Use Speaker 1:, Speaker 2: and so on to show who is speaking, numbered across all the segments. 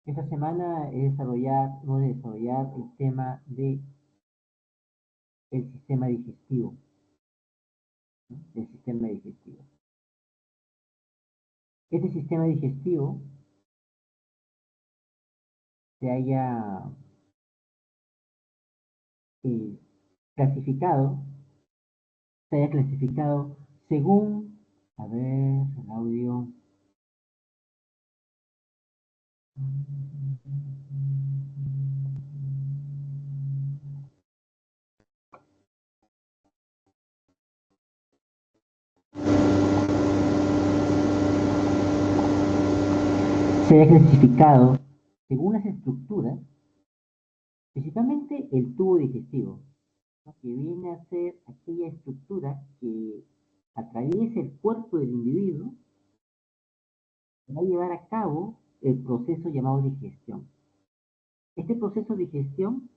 Speaker 1: Esta semana hemos de desarrollar el tema de el sistema digestivo, ¿no? El sistema digestivo. Este sistema digestivo se haya eh, clasificado, se haya clasificado según, a ver, el audio, se haya clasificado según las estructuras, principalmente el tubo digestivo, ¿no? Que viene a ser aquella estructura que atraviesa el cuerpo del individuo va a llevar a cabo el proceso llamado digestión. Este proceso de digestión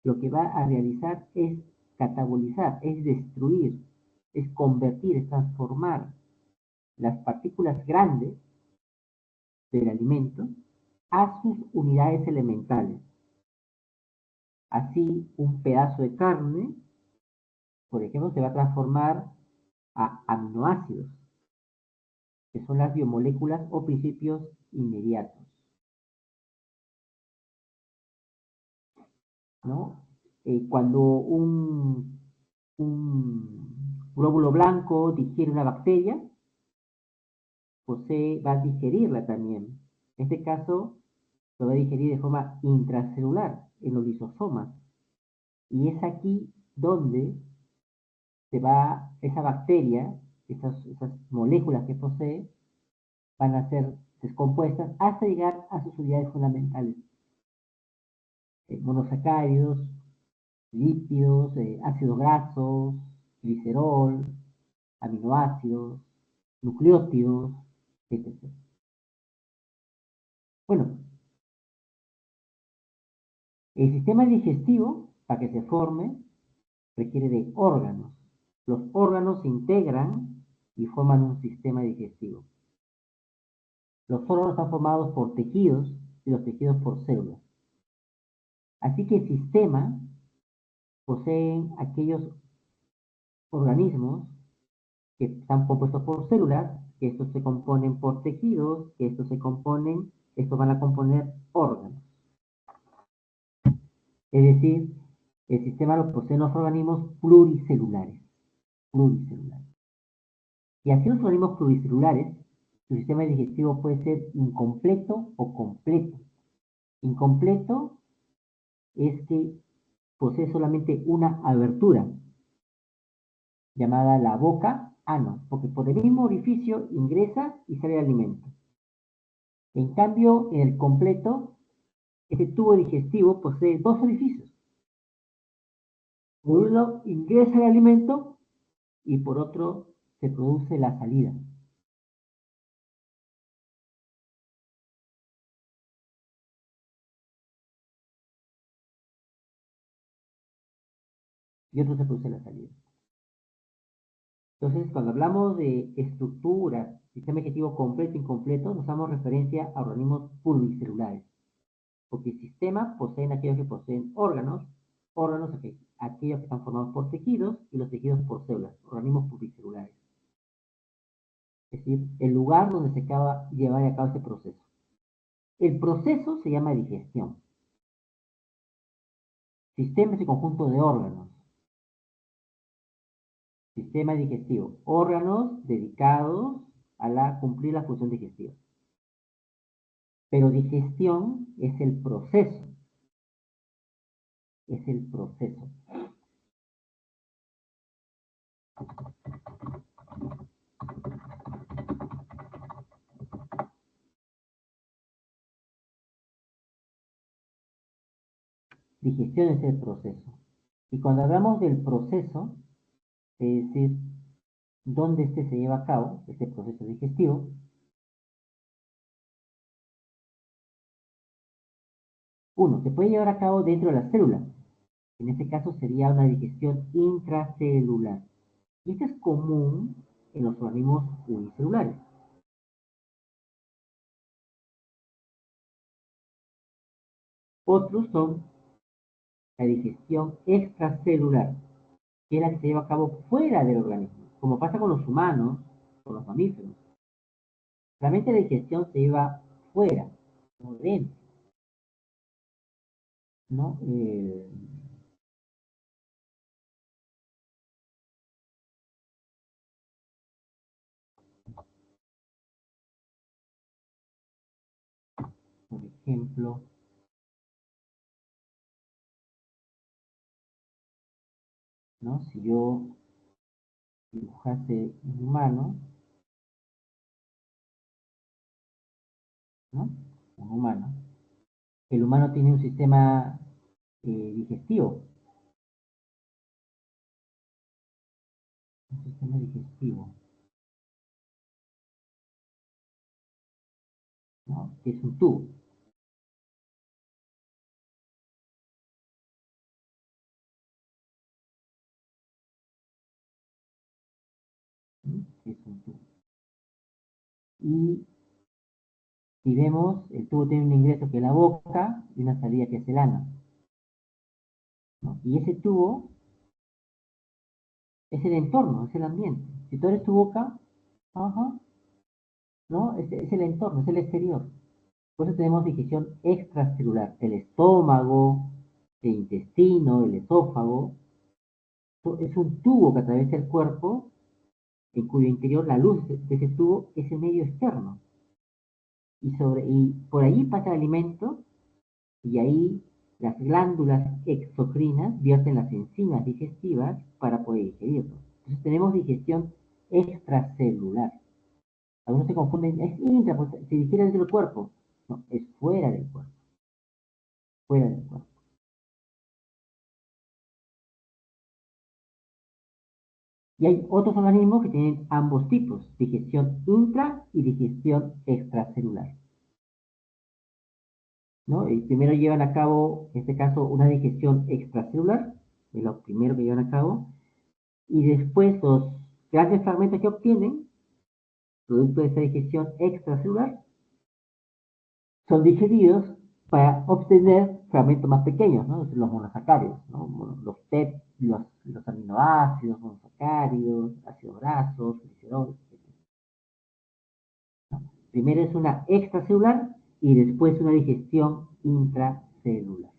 Speaker 1: lo que va a realizar es catabolizar, es destruir, es convertir, es transformar las partículas grandes del alimento a sus unidades elementales. Así, un pedazo de carne, por ejemplo, se va a transformar a aminoácidos, que son las biomoléculas o principios inmediatos, ¿no? Cuando un glóbulo blanco digiere una bacteria, va a digerirla también. En este caso, lo va a digerir de forma intracelular, en los lisosomas. Y es aquí donde esa bacteria, esas moléculas que posee, van a ser descompuestas hasta llegar a sus unidades fundamentales. Monosacáridos, lípidos, ácidos grasos, glicerol, aminoácidos, nucleótidos, etc. Bueno, el sistema digestivo, para que se forme, requiere de órganos. Los órganos se integran y forman un sistema digestivo. Los órganos están formados por tejidos y los tejidos por células. Así que el sistema poseen aquellos organismos que están compuestos por células, que estos se componen por tejidos, que estos van a componer órganos. Es decir, el sistema lo poseen los organismos pluricelulares. Pluricelulares. Y así los organismos pluricelulares, su sistema digestivo puede ser incompleto o completo. Incompleto es que posee solamente una abertura, llamada la boca ano, porque por el mismo orificio ingresa y sale el alimento. En cambio, en el completo, este tubo digestivo posee dos orificios. Por uno ingresa el alimento y por otro se produce la salida. Y otro se produce la salida. Entonces, cuando hablamos de estructuras, sistema digestivo completo e incompleto, nos damos referencia a organismos pluricelulares. Porque sistemas poseen aquellos que poseen órganos, órganos aquellos que están formados por tejidos y los tejidos por células, organismos pluricelulares. Es decir, el lugar donde se acaba llevar a cabo este proceso. El proceso se llama digestión. Sistema es el conjunto de órganos. Sistema digestivo. Órganos dedicados a cumplir la función digestiva. Pero digestión es el proceso. Es el proceso. Digestión es el proceso. Y cuando hablamos del proceso, es decir, dónde se lleva a cabo, este proceso digestivo, uno, se puede llevar a cabo dentro de la célula. En este caso sería una digestión intracelular. Y esto es común en los organismos unicelulares. Otros son la digestión extracelular, que es la que se lleva a cabo fuera del organismo, como pasa con los humanos, con los mamíferos. Realmente la digestión se lleva fuera, no dentro, ¿no? Por ejemplo, ¿no? Si yo dibujase un humano, ¿no? Un humano. El humano tiene un sistema digestivo, un sistema digestivo, ¿no? Que es un tubo, ¿sí? Que es un tubo. Y si vemos, el tubo tiene un ingreso que es la boca y una salida que es el ano, ¿no? Y ese tubo es el entorno, es el ambiente. Si tú eres tu boca, ajá, ¿no? Es el entorno, es el exterior. Por eso tenemos digestión extracelular. El estómago, el intestino, el esófago, es un tubo que atraviesa el cuerpo, en cuyo interior la luz de ese tubo es el medio externo. Y por allí pasa el alimento y ahí las glándulas exocrinas vierten las enzimas digestivas para poder digerirlo. Entonces tenemos digestión extracelular. Algunos se confunden, es intra, pues, se digiere dentro del cuerpo. No, es fuera del cuerpo, fuera del cuerpo. Y hay otros organismos que tienen ambos tipos, digestión intra y digestión extracelular, ¿no? Y primero llevan a cabo, en este caso, una digestión extracelular, es lo primero que llevan a cabo, y después los grandes fragmentos que obtienen, producto de esa digestión extracelular, son digeridos para obtener fragmentos más pequeños, ¿no? Los monosacáridos, ¿no? Los aminoácidos, monosacáridos, ácidos grasos, glicerol, etc. Primero es una extracelular y después una digestión intracelular.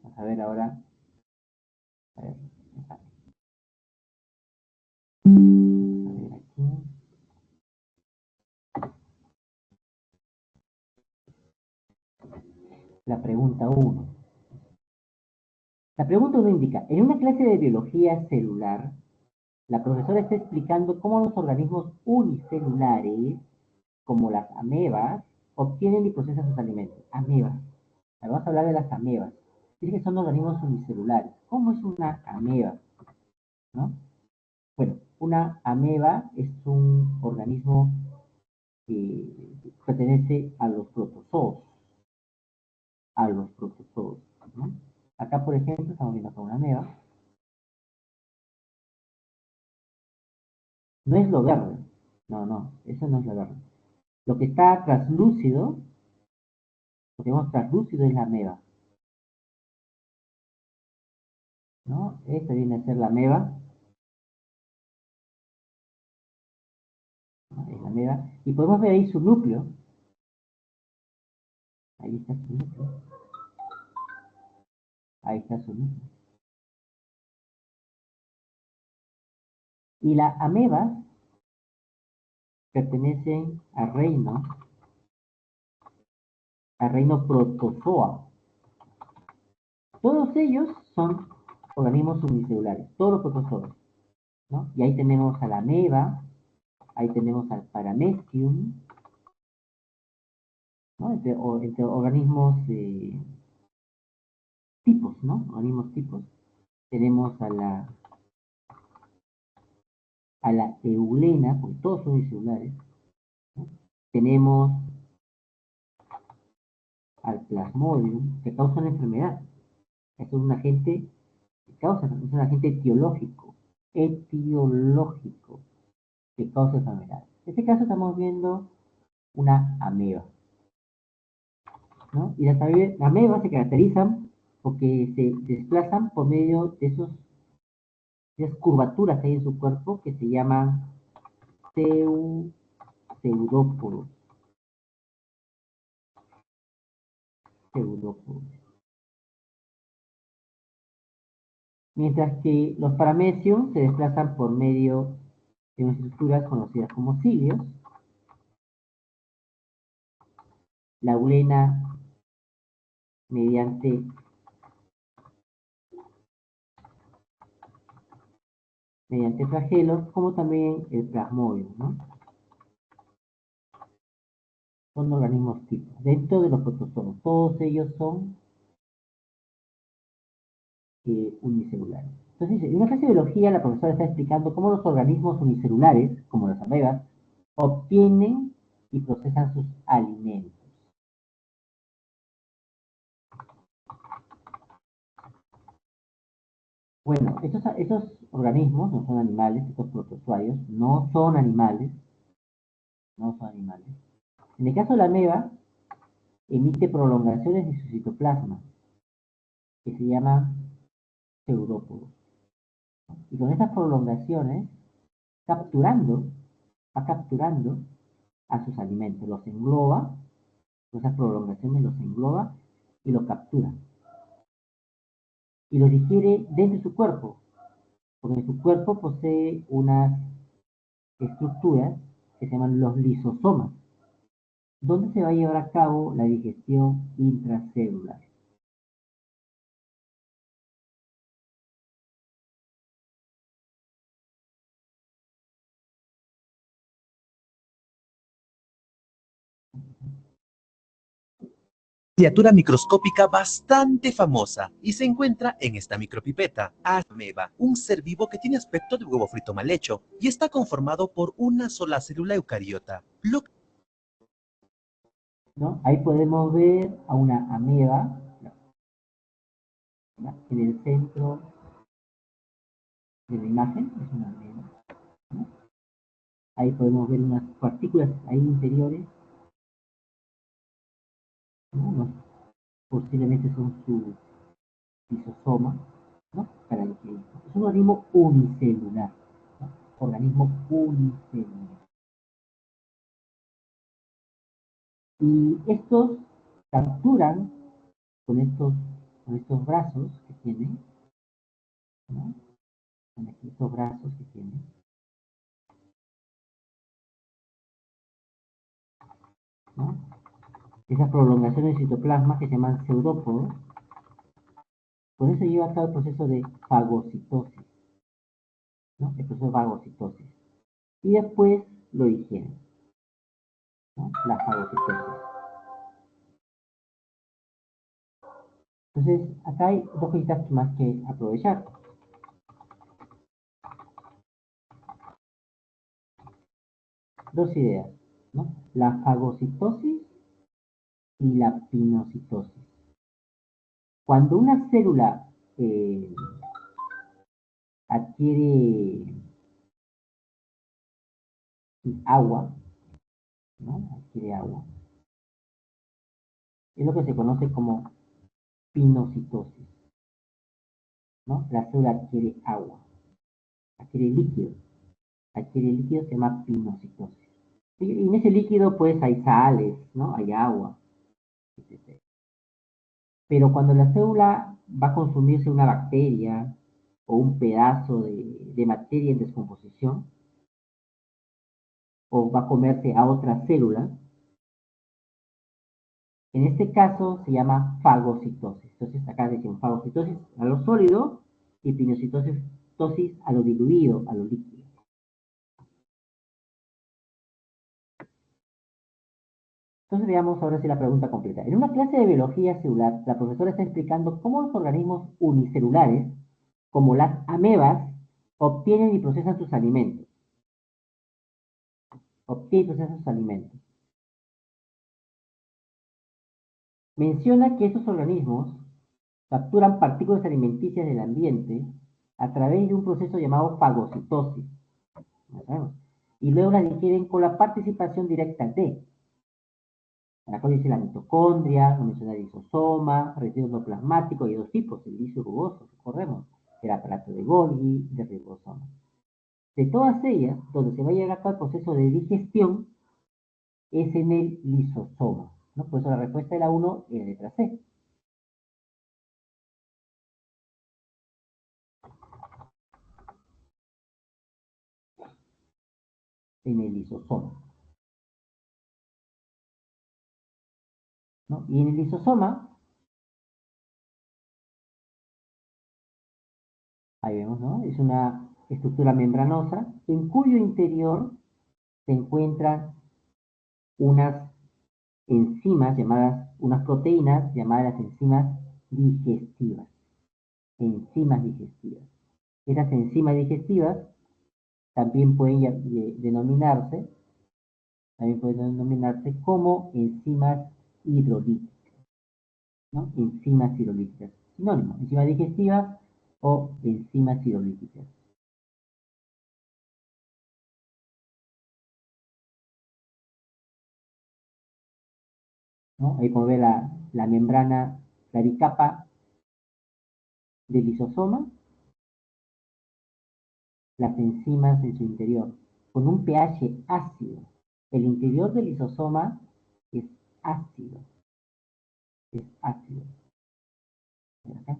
Speaker 1: Vamos a ver ahora. A ver, a ver aquí. La pregunta uno. La pregunta 1 indica, en una clase de biología celular, la profesora está explicando cómo los organismos unicelulares, como las amebas, obtienen y procesan sus alimentos. Amebas. Ahora vamos a hablar de las amebas. Dice que son organismos unicelulares. ¿Cómo es una ameba? ¿No? Bueno, una ameba es un organismo que pertenece a los protozoos, a los protozoos, ¿no? Acá, por ejemplo, estamos viendo acá una ameba. No es lo verde. No, no, eso no es lo verde. Lo que está translúcido, lo que vemos translúcido es la ameba, ¿no? Esta viene a ser la ameba, ¿no? Es la ameba. Y podemos ver ahí su núcleo. Ahí está su núcleo. Ahí está su núcleo. Y las amebas pertenecen al reino protozoa. Todos ellos son organismos unicelulares, todos los protozoos, ¿no? Y ahí tenemos a la ameba, ahí tenemos al paramecium, ¿no? Entre organismos tipos, ¿no? Organismos tipos. Tenemos a la eulena, porque todos son unicelulares, ¿no? Tenemos al plasmodium, que causa una enfermedad. Esto es un agente que causa, es un agente etiológico que causa enfermedad. En este caso estamos viendo una ameba, ¿no? Y las amebas se caracterizan porque se desplazan por medio de esas curvaturas que hay en su cuerpo que se llaman pseudópodos. Pseudópodos. Mientras que los paramecios se desplazan por medio de unas estructuras conocidas como cilios. La eulena mediante flagelos, como también el plasmodium, ¿no? Son organismos tipos. Dentro de los protozoos, todos ellos son unicelulares. Entonces, en una clase de biología, la profesora está explicando cómo los organismos unicelulares, como las amebas, obtienen y procesan sus alimentos. Bueno, estos organismos no son animales, estos protozoarios no son animales, no son animales. En el caso de la ameba, emite prolongaciones de su citoplasma, que se llaman pseudópodos. Y con estas prolongaciones, capturando, va capturando a sus alimentos, los engloba, con esas prolongaciones los engloba y los captura. Y los digiere dentro de su cuerpo, porque su cuerpo posee unas estructuras que se llaman los lisosomas, donde se va a llevar a cabo la digestión intracelular.
Speaker 2: Criatura microscópica bastante famosa y se encuentra en esta micropipeta, ameba, un ser vivo que tiene aspecto de huevo frito mal hecho y está conformado por una sola célula eucariota.
Speaker 1: ¿No? Ahí podemos ver a una ameba, ¿no? En el centro de la imagen, es una ameba, ¿no? Ahí podemos ver unas partículas ahí interiores, ¿no? Posiblemente son su lisosoma, ¿no? Es un organismo unicelular, ¿no? Organismo unicelular. Y estos capturan con estos brazos que tienen, ¿no? Con estos brazos que tienen, ¿no? Esas prolongaciones del citoplasma que se llaman pseudópodos, por eso lleva a cabo el proceso de fagocitosis, ¿no? El proceso de fagocitosis. Y después lo digieren, ¿no? La fagocitosis. Entonces, acá hay dos cositas más que aprovechar. Dos ideas, ¿no? La fagocitosis y la pinocitosis. Cuando una célula adquiere agua, ¿no? Adquiere agua, es lo que se conoce como pinocitosis, ¿no? La célula adquiere agua, adquiere líquido, se llama pinocitosis. Y en ese líquido, pues, hay sales, ¿no? Hay agua, etc. Pero cuando la célula va a consumirse una bacteria o un pedazo de materia en descomposición, o va a comerse a otra célula, en este caso se llama fagocitosis. Entonces acá decimos fagocitosis a lo sólido y pinocitosis a lo diluido, a lo líquido. Entonces veamos ahora sí la pregunta completa. En una clase de biología celular, la profesora está explicando cómo los organismos unicelulares, como las amebas, obtienen y procesan sus alimentos. obtiene y procesa sus alimentos. Menciona que estos organismos capturan partículas alimenticias del ambiente a través de un proceso llamado fagocitosis. Y luego las digieren con la participación directa de, acá dice la mitocondria, lo menciona el lisosoma, residuo endoplasmático, y dos tipos, el liso rugoso, recordemos, el aparato de Golgi, de ribosoma. De todas ellas, donde se va a llevar a cabo el proceso de digestión es en el lisosoma, ¿no? Por eso la respuesta de la 1 es la letra C. En el lisosoma, ¿no? Y en el lisosoma, ahí vemos, ¿no? Es una estructura membranosa en cuyo interior se encuentran unas enzimas llamadas, unas proteínas llamadas las enzimas digestivas. Enzimas digestivas. Esas enzimas digestivas también pueden denominarse como enzimas hidrolíticas, ¿no? Enzimas hidrolíticas. Sinónimo, enzimas digestivas o enzimas hidrolíticas. ¿No? Ahí podemos ver la membrana, la bicapa del lisosoma, las enzimas en su interior, con un pH ácido. El interior del lisosoma es ácido. Es ácido. ¿Okay?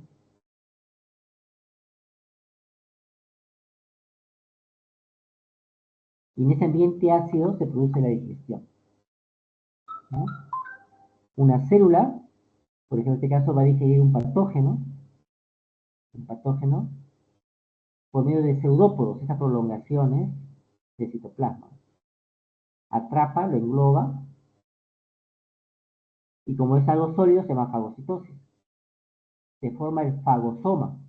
Speaker 1: Y en ese ambiente ácido se produce la digestión, ¿no? Una célula, por ejemplo, en este caso va a digerir un patógeno, por medio de pseudópodos, esas prolongaciones del citoplasma. Atrapa, lo engloba, y como es algo sólido, se llama fagocitosis. Se forma el fagosoma.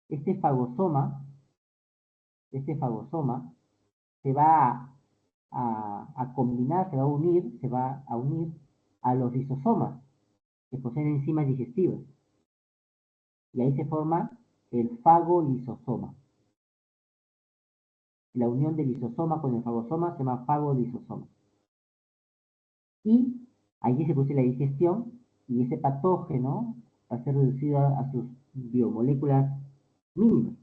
Speaker 1: Este fagosoma, este fagosoma se va a combinar, se va a unir a los lisosomas, que poseen enzimas digestivas. Y ahí se forma el fagolisosoma. La unión del lisosoma con el fagosoma se llama fagolisosoma. Y allí se produce la digestión y ese patógeno va a ser reducido a sus biomoléculas mínimas,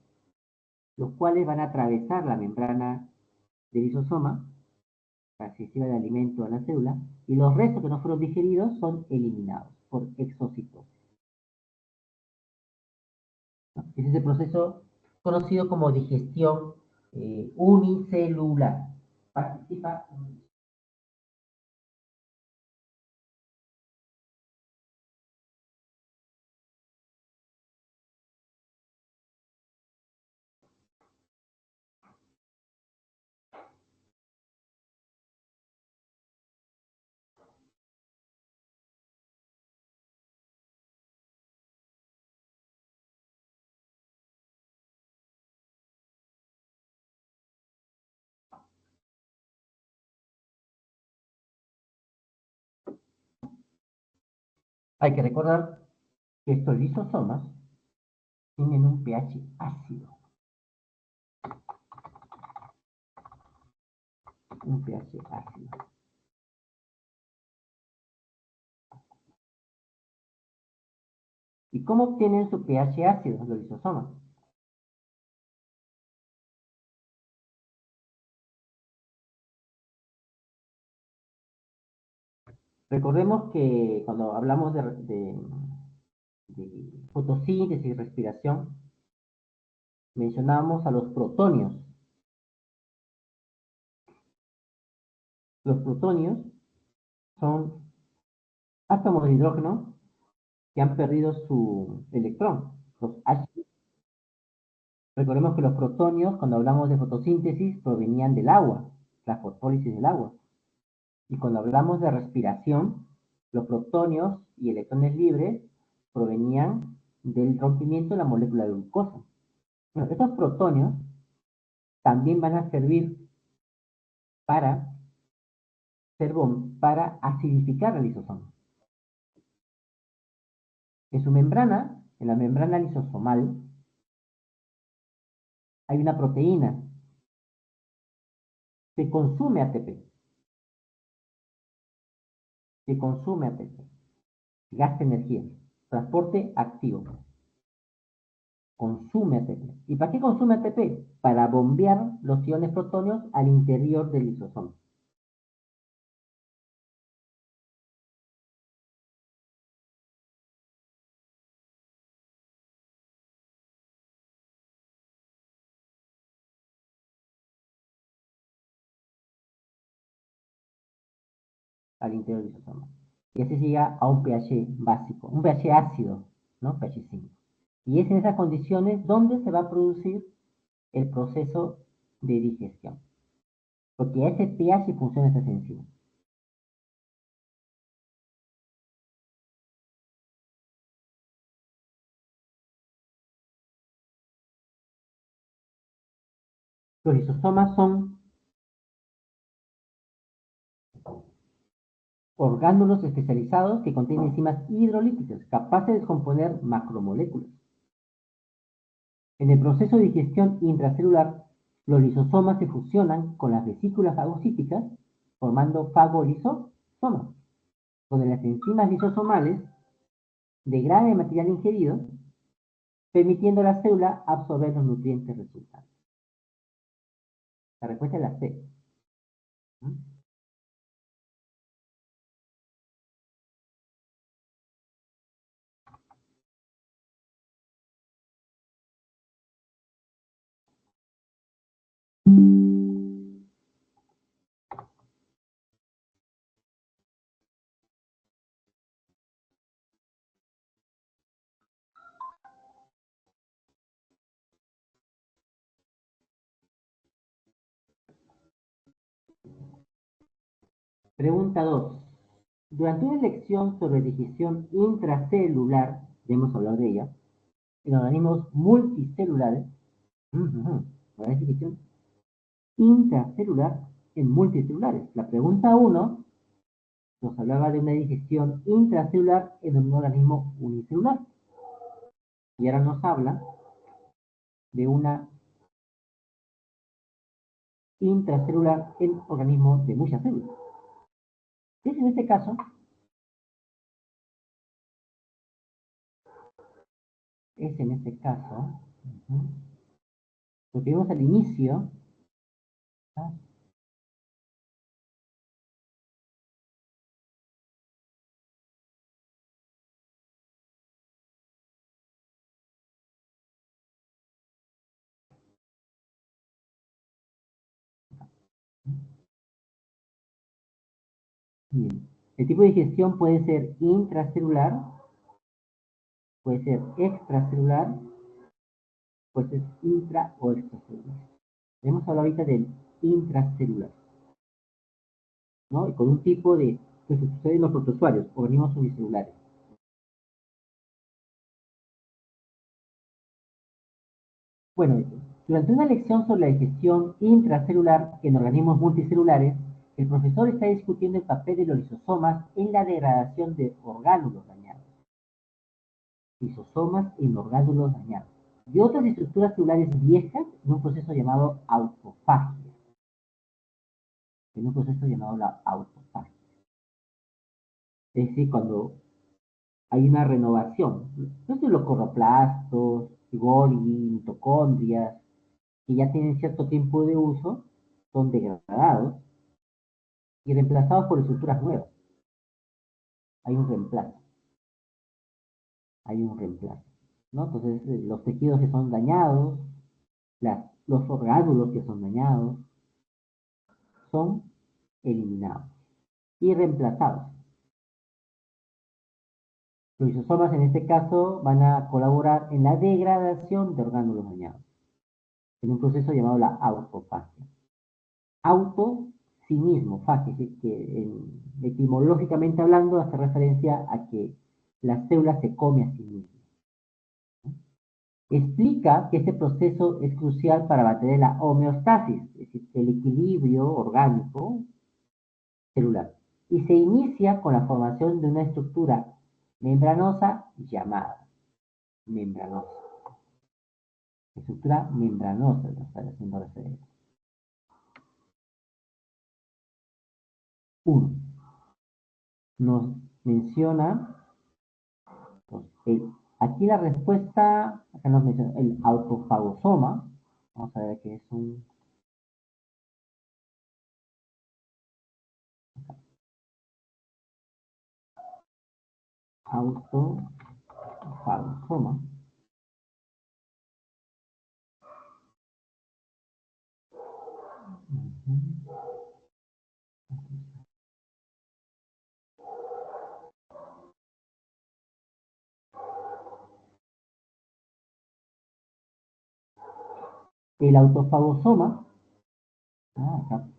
Speaker 1: los cuales van a atravesar la membrana del lisosoma para que sirva de alimento a la célula, y los restos que no fueron digeridos son eliminados por exocitosis. ¿No? Ese es el proceso conocido como digestión unicelular. Participa. Hay que recordar que estos lisosomas tienen un pH ácido. Un pH ácido. ¿Y cómo obtienen su pH ácido los lisosomas? Recordemos que cuando hablamos de fotosíntesis y respiración, mencionamos a los protonios. Los protonios son átomos de hidrógeno que han perdido su electrón, los H. Recordemos que los protonios, cuando hablamos de fotosíntesis, provenían del agua, la fosfólisis del agua. Y cuando hablamos de respiración, los protonios y electrones libres provenían del rompimiento de la molécula de glucosa. Bueno, estos protonios también van a servir para acidificar el lisosoma. En su membrana, en la membrana lisosomal, hay una proteína que consume ATP. Que consume ATP. Gasta energía. Transporte activo. Consume ATP. ¿Y para qué consume ATP? Para bombear los iones protóneos al interior del lisosoma. Al interior del lisosoma. Y así se llega a un pH básico, un pH ácido, ¿no? pH 5. Y es en esas condiciones donde se va a producir el proceso de digestión. Porque a ese pH funciona esta enzima. Los lisosomas son orgánulos especializados que contienen enzimas hidrolíticas capaces de descomponer macromoléculas. En el proceso de digestión intracelular, los lisosomas se fusionan con las vesículas fagocíticas, formando fagolisosomas, donde las enzimas lisosomales degradan el material ingerido, permitiendo a la célula absorber los nutrientes resultantes. La respuesta es la C. Pregunta 2. Durante una lección sobre digestión intracelular, ya hemos hablado de ella, en organismos multicelulares, la digestión intracelular en multicelulares. La pregunta 1 nos hablaba de una digestión intracelular en un organismo unicelular. Y ahora nos habla de una intracelular en organismos de muchas células. Es en este caso, lo que vimos al inicio, ¿ah? Bien. El tipo de digestión puede ser intracelular, puede ser extracelular, puede ser intra o extracelular. Hemos hablado ahorita del intracelular, ¿no? Y con un tipo de, que se sucede en los protozoarios, organismos unicelulares. Bueno, durante una lección sobre la digestión intracelular en organismos multicelulares, el profesor está discutiendo el papel de los lisosomas en la degradación de orgánulos dañados. Lisosomas en orgánulos dañados. Y otras estructuras celulares viejas en un proceso llamado autofagia. En un proceso llamado la autofagia. Es decir, cuando hay una renovación. Entonces los cloroplastos, Golgi, mitocondrias, que ya tienen cierto tiempo de uso, son degradados y reemplazados por estructuras nuevas. Hay un reemplazo. Hay un reemplazo. ¿No? Entonces, los tejidos que son dañados, los orgánulos que son dañados, son eliminados y reemplazados. Los lisosomas en este caso van a colaborar en la degradación de orgánulos dañados, en un proceso llamado la autofagia. Auto, sí mismo, fagia, que etimológicamente hablando hace referencia a que la célula se come a sí misma. explica que este proceso es crucial para mantener la homeostasis, es decir, el equilibrio orgánico celular, y se inicia con la formación de una estructura membranosa llamada membranosa. Estructura membranosa, nos está haciendo referencia. 1. Nos menciona, pues, aquí la respuesta, acá nos menciona el autofagosoma. Vamos a ver qué es un autofagosoma. El autofagosoma, acá,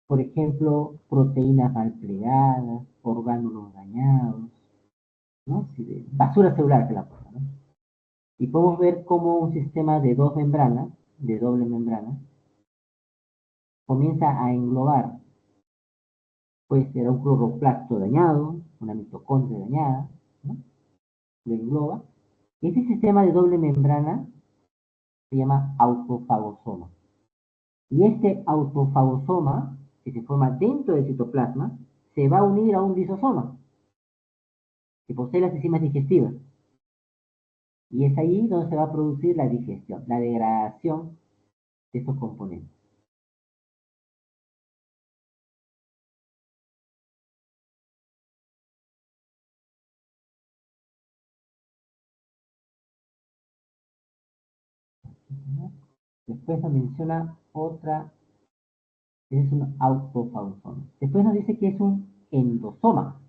Speaker 1: por ejemplo, proteínas mal plegadas, orgánulos dañados, ¿no? Sí, basura celular que la cosa, ¿no? Y podemos ver cómo un sistema de dos membranas, de doble membrana, comienza a englobar, puede ser un cloroplasto dañado, una mitocondria dañada, ¿no? Lo engloba. Ese sistema de doble membrana se llama autofagosoma. Y este autofagosoma, que se forma dentro del citoplasma, se va a unir a un lisosoma, que posee las enzimas digestivas. Y es ahí donde se va a producir la digestión, la degradación de estos componentes. Después nos menciona otra, que es un autofagosoma. Después nos dice que es un endosoma.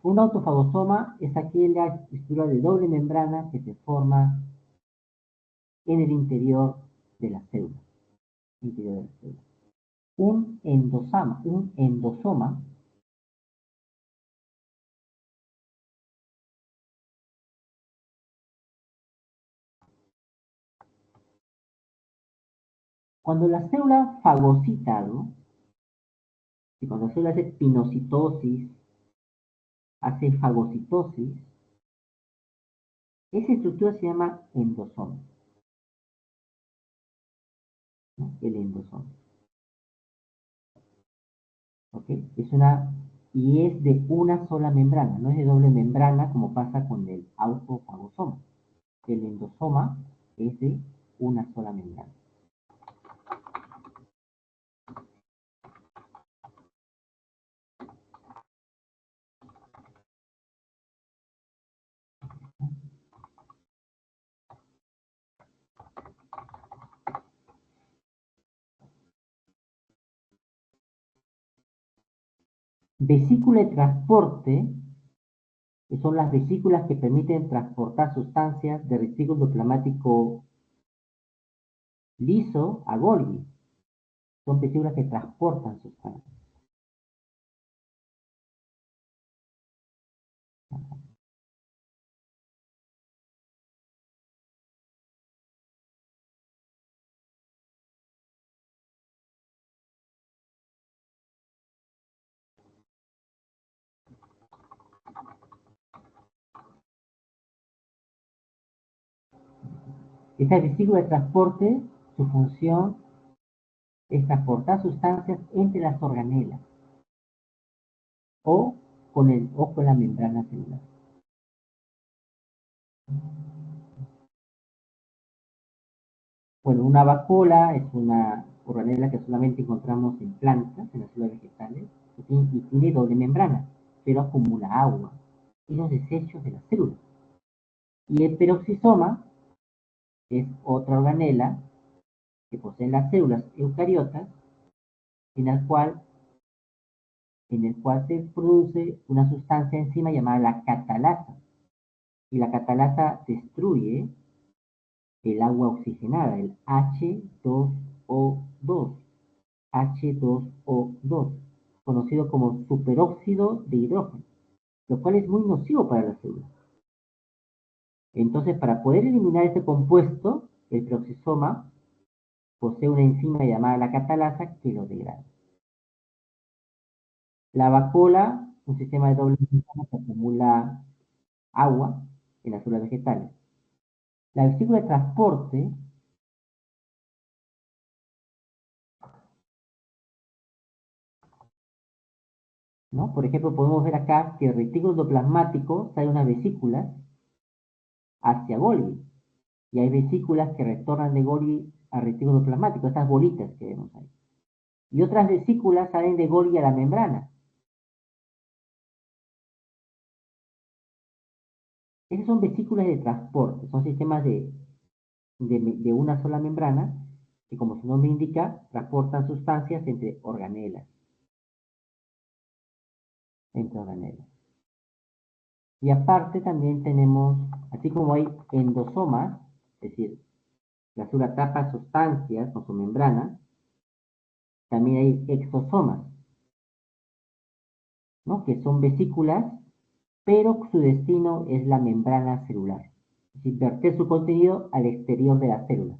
Speaker 1: Un autofagosoma es aquella estructura de doble membrana que se forma en el interior de la célula. Interior de la célula. Un endosoma, cuando la célula fagocita algo, y cuando la célula hace pinocitosis, hace fagocitosis, esa estructura se llama endosoma, ¿no? El endosoma. ¿Ok? Y es de una sola membrana, no es de doble membrana como pasa con el autofagosoma. El endosoma es de una sola membrana. Vesícula de transporte, que son las vesículas que permiten transportar sustancias de retículo endoplasmático liso a Golgi. Son vesículas que transportan sustancias. Esta vesícula de transporte, su función es transportar sustancias entre las organelas o con la membrana celular. Bueno, una vacuola es una organela que solamente encontramos en plantas, en las células vegetales, y tiene doble membrana, pero acumula agua y los desechos de la célula. Y el peroxisoma es otra organela que posee las células eucariotas, en el cual se produce una sustancia enzima llamada la catalasa. y la catalasa destruye el agua oxigenada, el H2O2, H2O2, conocido como superóxido de hidrógeno, lo cual es muy nocivo para la célula. Entonces, para poder eliminar este compuesto, el peroxisoma posee una enzima llamada la catalasa que lo degrada. La vacuola, un sistema de doble membrana que acumula agua en las células vegetales. La vesícula de transporte, ¿no? Por ejemplo, podemos ver acá que el retículo endoplasmático trae unas vesículas hacia Golgi. Y hay vesículas que retornan de Golgi al retículo endoplasmático, estas bolitas que vemos ahí. Y otras vesículas salen de Golgi a la membrana. Esas son vesículas de transporte, son sistemas de una sola membrana que, como su nombre indica, transportan sustancias entre organelas. Y aparte también tenemos, así como hay endosomas, es decir, la célula tapa sustancias con su membrana, también hay exosomas, ¿no? Que son vesículas, pero su destino es la membrana celular. Es decir, verter su contenido al exterior de la célula.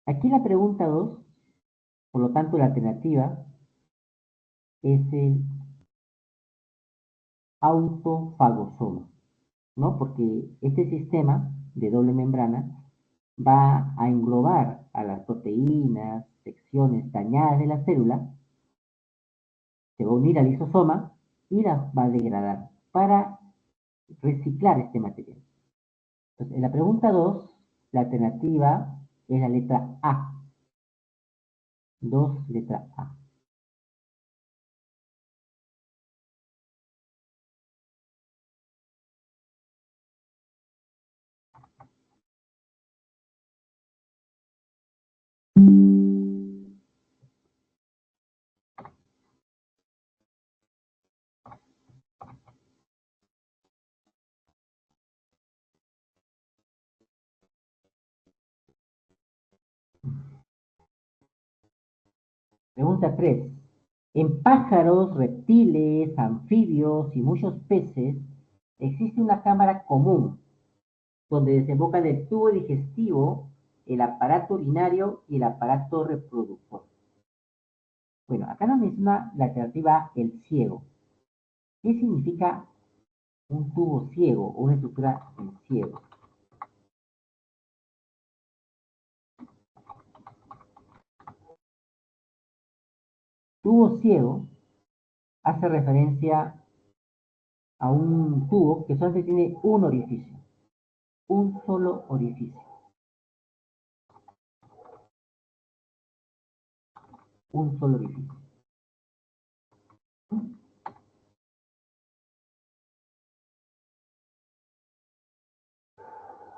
Speaker 1: Aquí la pregunta 2, por lo tanto la alternativa es el autofagosoma, ¿no? Porque este sistema de doble membrana va a englobar a las proteínas, secciones dañadas de la célula, se va a unir al lisosoma y las va a degradar para reciclar este material. Entonces, en la pregunta 2, la alternativa es la letra A. 2, letra A. Pregunta 3. En pájaros, reptiles, anfibios y muchos peces existe una cámara común donde desembocan el tubo digestivo, el aparato urinario y el aparato reproductor. Bueno, acá nos menciona la alternativa el ciego. ¿Qué significa un tubo ciego o una estructura en ciego? Tubo ciego hace referencia a un tubo que solamente tiene un orificio, un solo orificio, un solo orificio.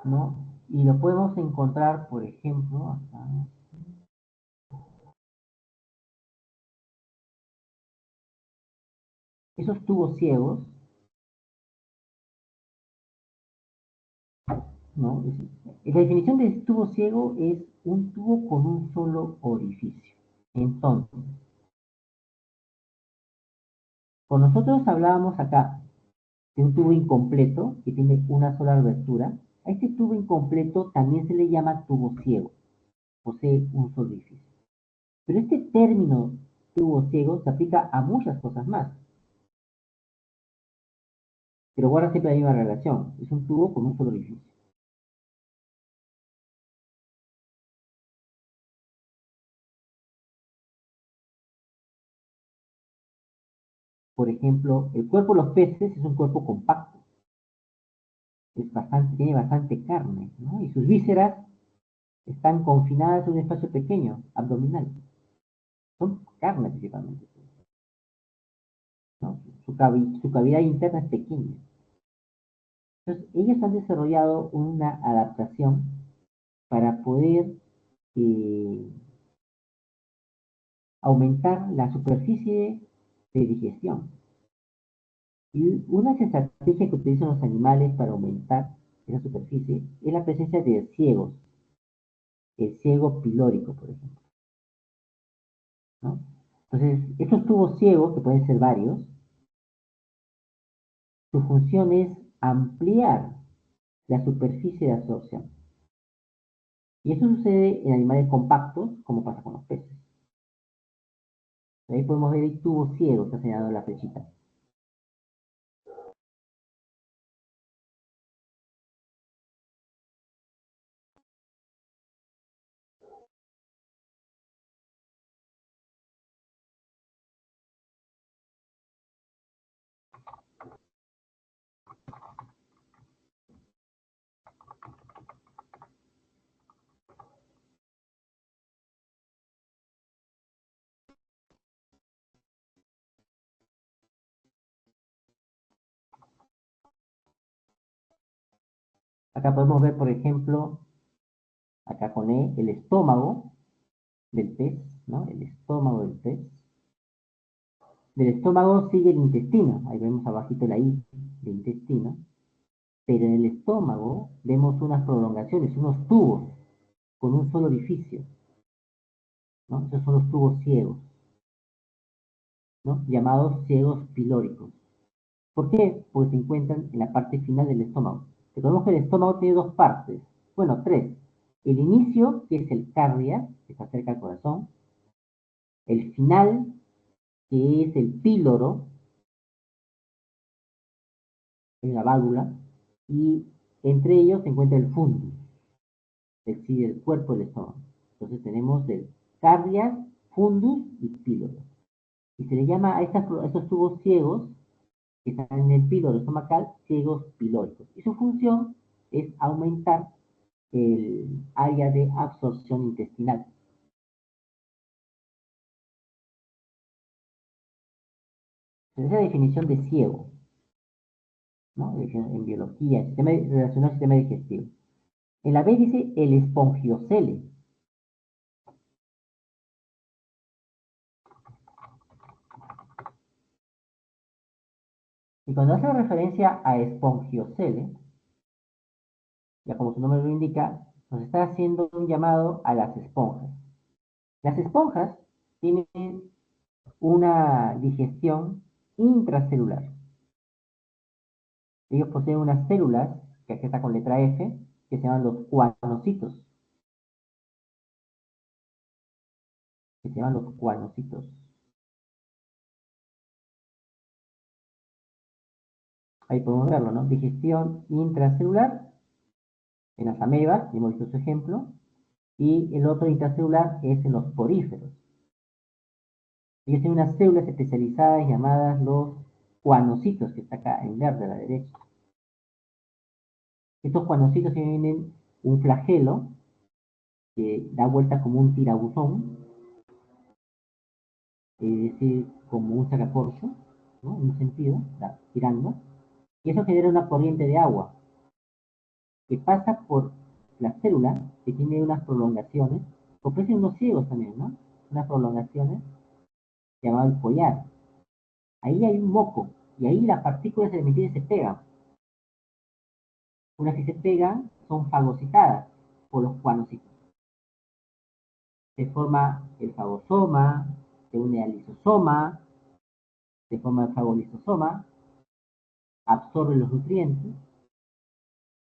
Speaker 1: ¿No? Y lo podemos encontrar, por ejemplo, acá. Esos tubos ciegos, ¿no? La definición de tubo ciego es un tubo con un solo orificio. Entonces, con nosotros hablábamos acá de un tubo incompleto que tiene una sola abertura. A este tubo incompleto también se le llama tubo ciego, posee un solo orificio. Pero este término tubo ciego se aplica a muchas cosas más. Pero guarda siempre la misma relación. Es un tubo con un solo orificio. Por ejemplo, el cuerpo de los peces es un cuerpo compacto. Tiene bastante carne, ¿no? Y sus vísceras están confinadas en un espacio pequeño, abdominal. Son carne principalmente, ¿no? Su cavidad interna es pequeña. Entonces, ellas han desarrollado una adaptación para poder eh, aumentar la superficie de digestión. Y una estrategia que utilizan los animales para aumentar esa superficie es la presencia de ciegos, el ciego pilórico, por ejemplo, ¿no? Entonces, estos tubos ciegos, que pueden ser varios, su función es ampliar la superficie de absorción. Y eso sucede en animales compactos, como pasa con los peces. Ahí podemos ver el tubo ciego, está señalado en la flechita. Acá podemos ver, por ejemplo, acá con E, el estómago del pez, ¿no? El estómago del pez. Del estómago sigue el intestino, ahí vemos abajito la I de intestino, pero en el estómago vemos unas prolongaciones, unos tubos con un solo orificio, ¿no? Esos son los tubos ciegos, ¿no? Llamados ciegos pilóricos. ¿Por qué? Porque se encuentran en la parte final del estómago. Recordemos que el estómago tiene dos partes, bueno, tres. El inicio, que es el cardia, que está cerca del corazón. El final, que es el píloro, en la válvula. Y entre ellos se encuentra el fundus, es decir, el cuerpo del estómago. Entonces tenemos el cardia, fundus y píloro. Y se le llama a estos tubos ciegos que están en el píloro estomacal ciegos pilóricos. Y su función es aumentar el área de absorción intestinal. Esa es la definición de ciego, ¿no? En biología, relacionado al sistema digestivo. En la B dice el espongiocele. Y cuando hace referencia a espongiocele, ya como su nombre lo indica, nos está haciendo un llamado a las esponjas. Las esponjas tienen una digestión intracelular. Ellos poseen unas células, que aquí está con letra F, que se llaman los cuanocitos. Que se llaman los cuanocitos. Ahí podemos verlo, ¿no? Digestión intracelular en las amebas, hemos visto su ejemplo, y el otro intracelular es en los poríferos. Ellos tienen unas células especializadas llamadas los cuanocitos, que está acá en verde a la derecha. Estos cuanocitos tienen un flagelo que da vuelta como un tirabuzón, es decir, como un sacacorcho, ¿no? En un sentido, girando, y eso genera una corriente de agua que pasa por la célula, que tiene unas prolongaciones, ofrecen unos ciegos también, ¿no? Unas prolongaciones llamadas el collar. Ahí hay un moco, y ahí las partículas elementales se pegan. Unas que se pegan son fagocitadas por los cuanocitos. Se forma el fagosoma, se une al lisosoma, se forma el fagolisosoma, absorbe los nutrientes,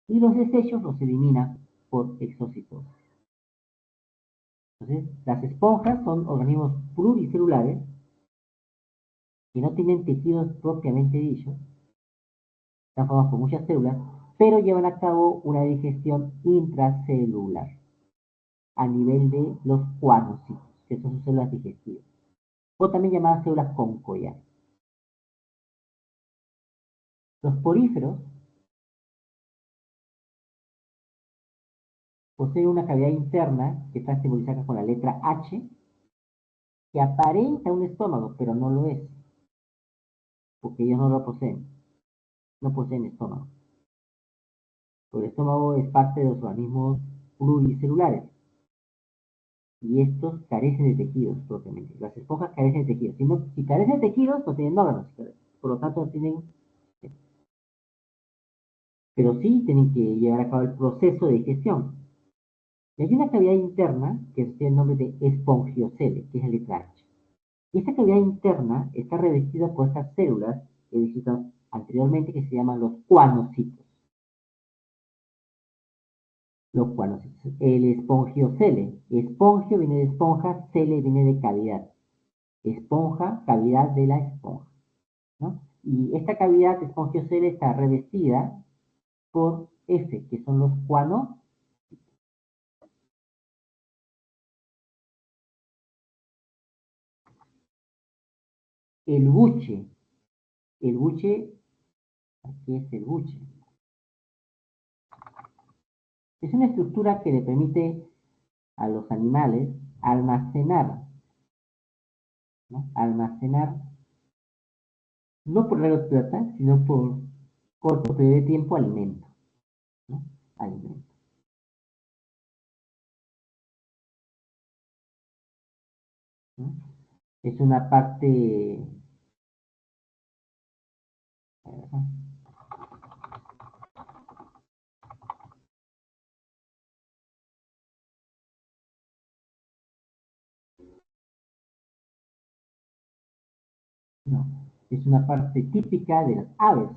Speaker 1: y los desechos los elimina por exocitosis. Entonces, las esponjas son organismos pluricelulares que no tienen tejidos propiamente dichos, están formados por muchas células, pero llevan a cabo una digestión intracelular a nivel de los cuanocitos, que son sus células digestivas, o también llamadas células con collar. Los poríferos poseen una cavidad interna que está simbolizada con la letra H, que aparenta un estómago, pero no lo es, porque ellos no lo poseen, no poseen estómago. El estómago es parte de los organismos pluricelulares y estos carecen de tejidos propiamente. Las esponjas carecen de tejidos. Si carecen de tejidos, no tienen órganos, por lo tanto no tienen pero sí tienen que llevar a cabo el proceso de digestión. Y hay una cavidad interna que tiene el nombre de espongiocele, que es la letra H. Y esta cavidad interna está revestida por estas células que he visto anteriormente que se llaman los cuanocitos. Los cuanocitos. El espongiocele. Espongio viene de esponja, cele viene de cavidad. Esponja, cavidad de la esponja, ¿no? Y esta cavidad espongiocele está revestida por F, que son los cuanocitos. El buche. El buche, ¿qué es el buche? Es una estructura que le permite a los animales almacenar, ¿no? Almacenar, no por largo periodo, sino por corto periodo de tiempo, alimento, ¿no? Alimento, ¿no? Es una parte, ¿no? ¿No? Es una parte típica de las aves,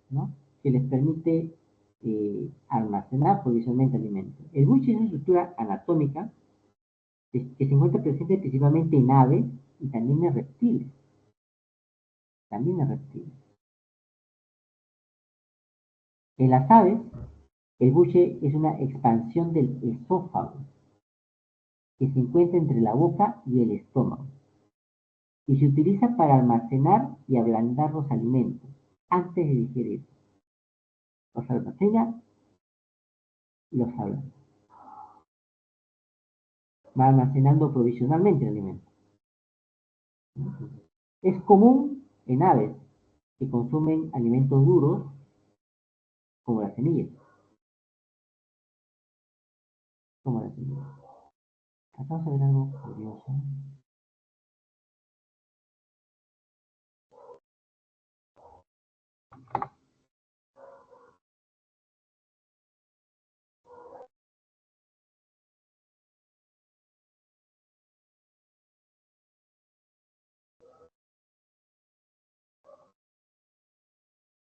Speaker 1: ¿no? Que les permite almacenar provisionalmente alimentos. El buche es una estructura anatómica que se encuentra presente principalmente en aves y también en reptiles. También en reptiles. En las aves, el buche es una expansión del esófago que se encuentra entre la boca y el estómago y se utiliza para almacenar y ablandar los alimentos antes de digerir. Los almacena y los ablanda. Va almacenando provisionalmente el alimento. Es común en aves que consumen alimentos duros como las semillas. Como las semillas. Acá vamos a ver algo curioso.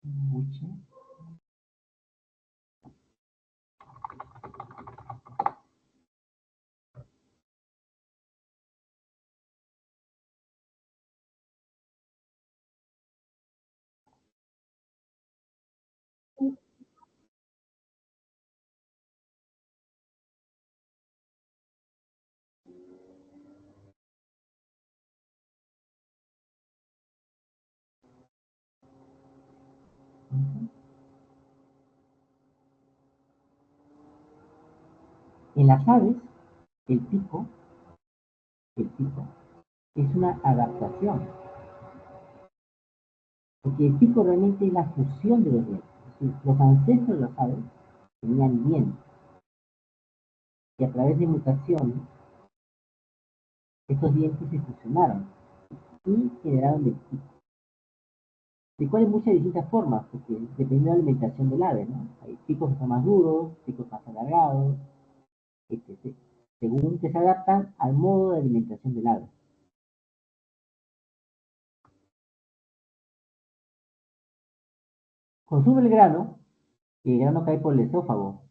Speaker 1: Buche. En las aves, el pico, el pico, es una adaptación. Porque el pico realmente es la fusión de los dientes. Es decir, los ancestros de las aves tenían dientes. Y a través de mutaciones, estos dientes se fusionaron y generaron el pico. De cual hay muchas distintas formas, porque depende de la alimentación del ave, ¿no? Hay picos que son más duros, picos más alargados, etc. Según que se adaptan al modo de alimentación del ave. Consume el grano y el grano cae por el esófago.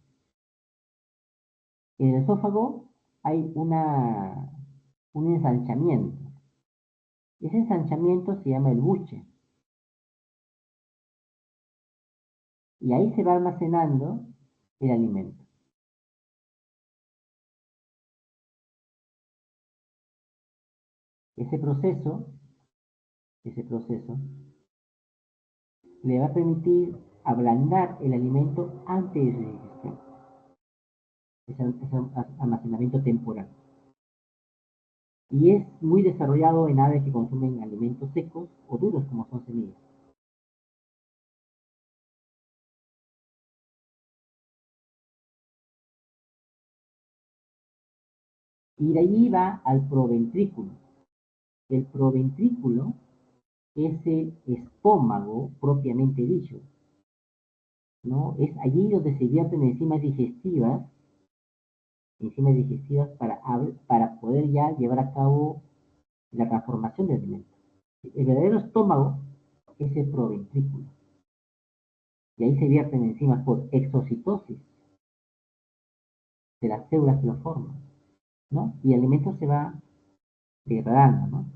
Speaker 1: En el esófago hay un ensanchamiento. Ese ensanchamiento se llama el buche. Y ahí se va almacenando el alimento. Ese proceso, ese proceso le va a permitir ablandar el alimento antes de su digestión. Ese almacenamiento temporal. Y es muy desarrollado en aves que consumen alimentos secos o duros como son semillas. Y de allí va al proventrículo. El proventrículo es el estómago propiamente dicho. ¿no? Es allí donde se vierten enzimas digestivas para poder ya llevar a cabo la transformación del alimento. El verdadero estómago es el proventrículo. Y ahí se vierten enzimas por exocitosis de las células que lo forman, ¿no? Y el alimento se va degradando, ¿no?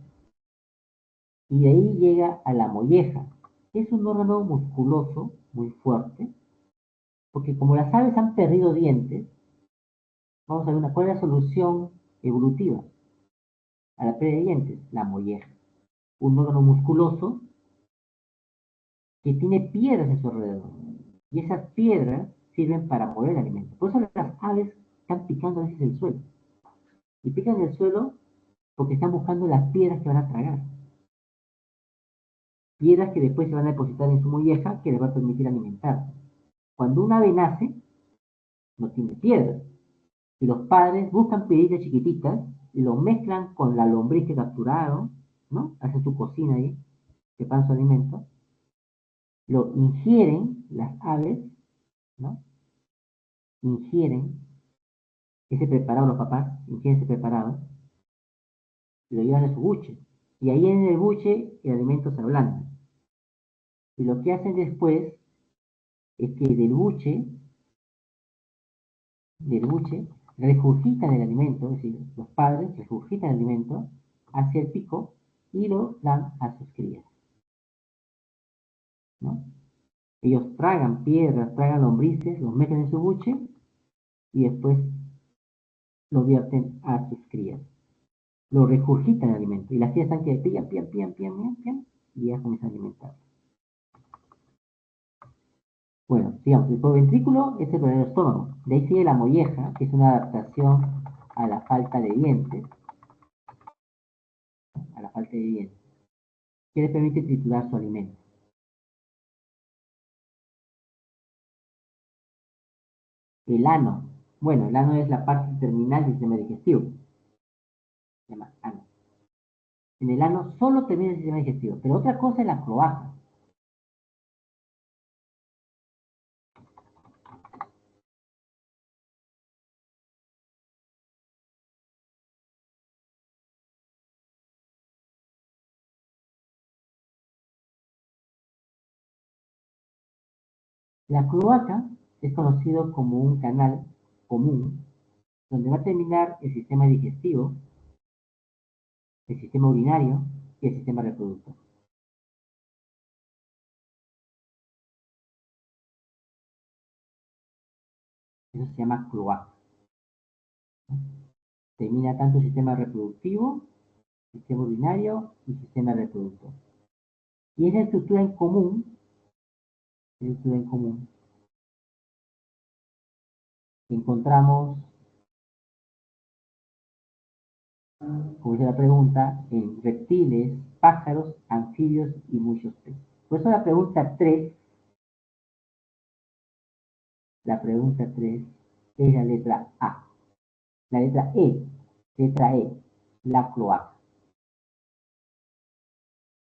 Speaker 1: Y de ahí llega a la molleja, que es un órgano musculoso muy fuerte, porque como las aves han perdido dientes, vamos a ver cuál es la solución evolutiva a la pérdida de dientes, la molleja. Un órgano musculoso que tiene piedras en su alrededor. Y esas piedras sirven para mover el alimento. Por eso las aves están picando a veces el suelo. Y pican el suelo porque están buscando las piedras que van a tragar. Piedras que después se van a depositar en su molleja que les va a permitir alimentarse. Cuando un ave nace, no tiene piedras. Y los padres buscan piedritas chiquititas y lo mezclan con la lombriz que capturaron, ¿no? Hacen su cocina ahí, preparan su alimento. Lo ingieren las aves, ¿no? Ingieren ese preparado, los papás ingieren ese preparado y lo llevan a su buche. Y ahí en el buche el alimento se ablanda. Y lo que hacen después es que del buche regurgitan el alimento, es decir, los padres regurgitan el alimento hacia el pico y lo dan a sus crías, ¿no? Ellos tragan piedras, tragan lombrices, los meten en su buche y después lo vierten a sus crías. Lo regurgitan el alimento y las crías están que pillan, pillan, pillan, pillan, pillan, pillan, y ya comienzan a alimentar. Bueno, digamos, el proventrículo es el verdadero estómago. De ahí sigue la molleja, que es una adaptación a la falta de dientes, a la falta de dientes, que le permite triturar su alimento. El ano. Bueno, el ano es la parte terminal del sistema digestivo. Se llama ano. En el ano solo termina el sistema digestivo, pero otra cosa es la cloaca. La cloaca es conocido como un canal común donde va a terminar el sistema digestivo, el sistema urinario y el sistema reproductor. Eso se llama cloaca. Termina tanto el sistema reproductivo, sistema urinario y sistema reproductor. Y esa estructura en común, encontramos, como dice la pregunta, en reptiles, pájaros, anfibios y muchos peces. Por eso la pregunta 3 es la letra A. La letra E, la cloaca,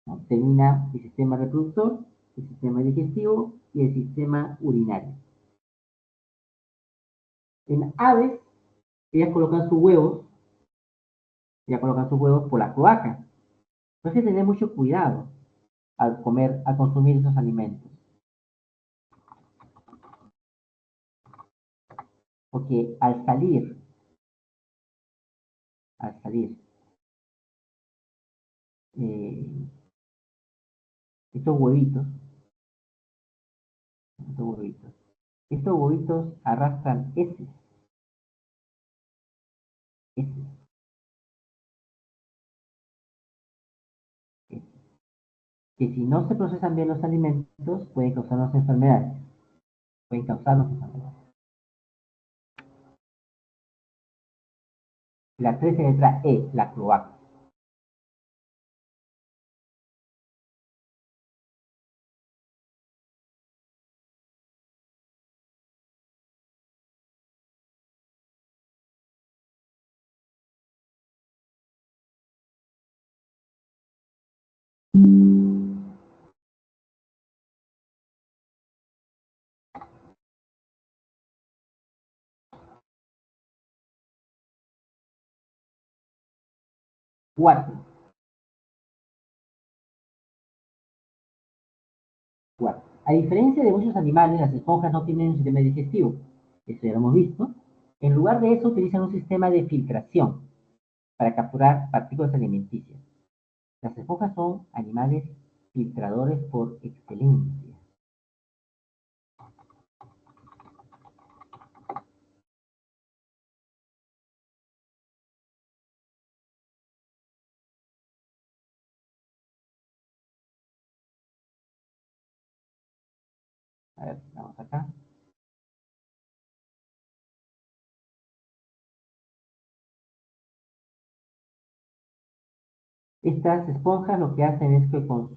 Speaker 1: ¿no? Termina el sistema reproductor, el sistema digestivo y el sistema urinario. En aves, ellas colocan sus huevos por la cloaca. Entonces hay que tener mucho cuidado al consumir esos alimentos. Porque al salir, eh, estos huevitos, estos huevitos, estos huevitos arrastran heces, heces, que si no se procesan bien los alimentos pueden causarnos enfermedades. Pueden causarnos enfermedades. La 3 es letra E, la cloaca. 4. 4. A diferencia de muchos animales, las esponjas no tienen un sistema digestivo. Eso ya lo hemos visto. En lugar de eso, utilizan un sistema de filtración para capturar partículas alimenticias. Las esponjas son animales filtradores por excelencia. A ver, vamos acá. Estas esponjas lo que hacen es que con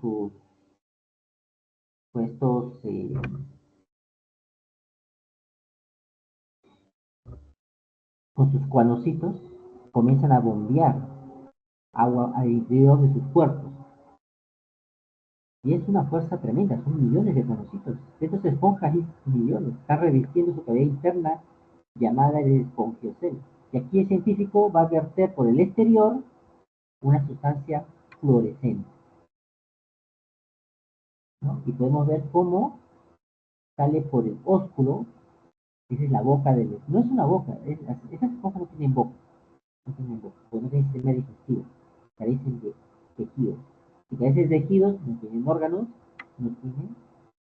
Speaker 1: estos, con sus cuanocitos, comienzan a bombear agua al interior de sus cuerpos. Y es una fuerza tremenda, son millones de cuanocitos. Estas esponjas hay millones, están revistiendo su cavidad interna llamada el espongiocele. Y aquí el científico va a verter por el exterior una sustancia fluorescente, ¿no? Y podemos ver cómo sale por el ósculo. Esa es la boca del... No es una boca, esas esponjas no tienen boca, no tienen boca, porque no tienen sistema digestivo, carecen de tejidos. Si carecen de tejidos, no tienen órganos, no tienen...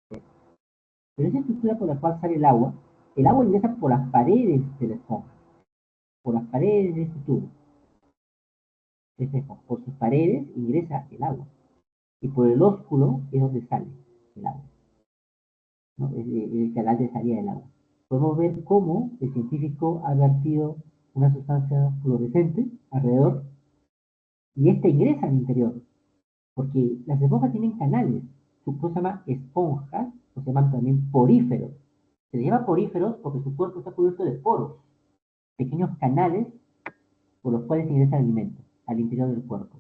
Speaker 1: Pero esa estructura por la cual sale el agua ingresa por las paredes de la esponja, por las paredes de este tubo, de esta esponja. Por sus paredes ingresa el agua, y por el ósculo es donde sale el agua, ¿no? Es el canal de salida del agua. Podemos ver cómo el científico ha vertido una sustancia fluorescente alrededor y esta ingresa al interior, porque las esponjas tienen canales, su cosa se llama esponjas, o se llaman también poríferos. Se les llama poríferos porque su cuerpo está cubierto de poros, pequeños canales por los cuales ingresa el alimento al interior del cuerpo.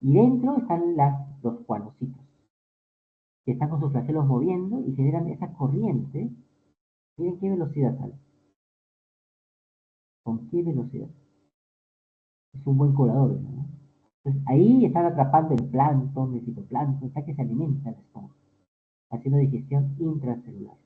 Speaker 1: Y dentro están los cuanocitos, que están con sus flagelos moviendo y generan esa corriente. Miren qué velocidad sale. ¿Con qué velocidad? Es un buen colador, ¿no? Entonces ahí están atrapando el plancton, el fitoplancton, ya que se alimenta la esponja, haciendo digestión intracelular.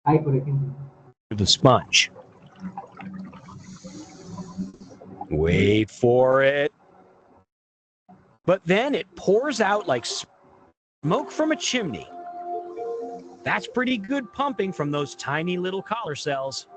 Speaker 1: Hay, por ejemplo,
Speaker 3: The sponge. Wait for it. But then it pours out like smoke from a chimney. That's pretty good pumping from those tiny little collar cells.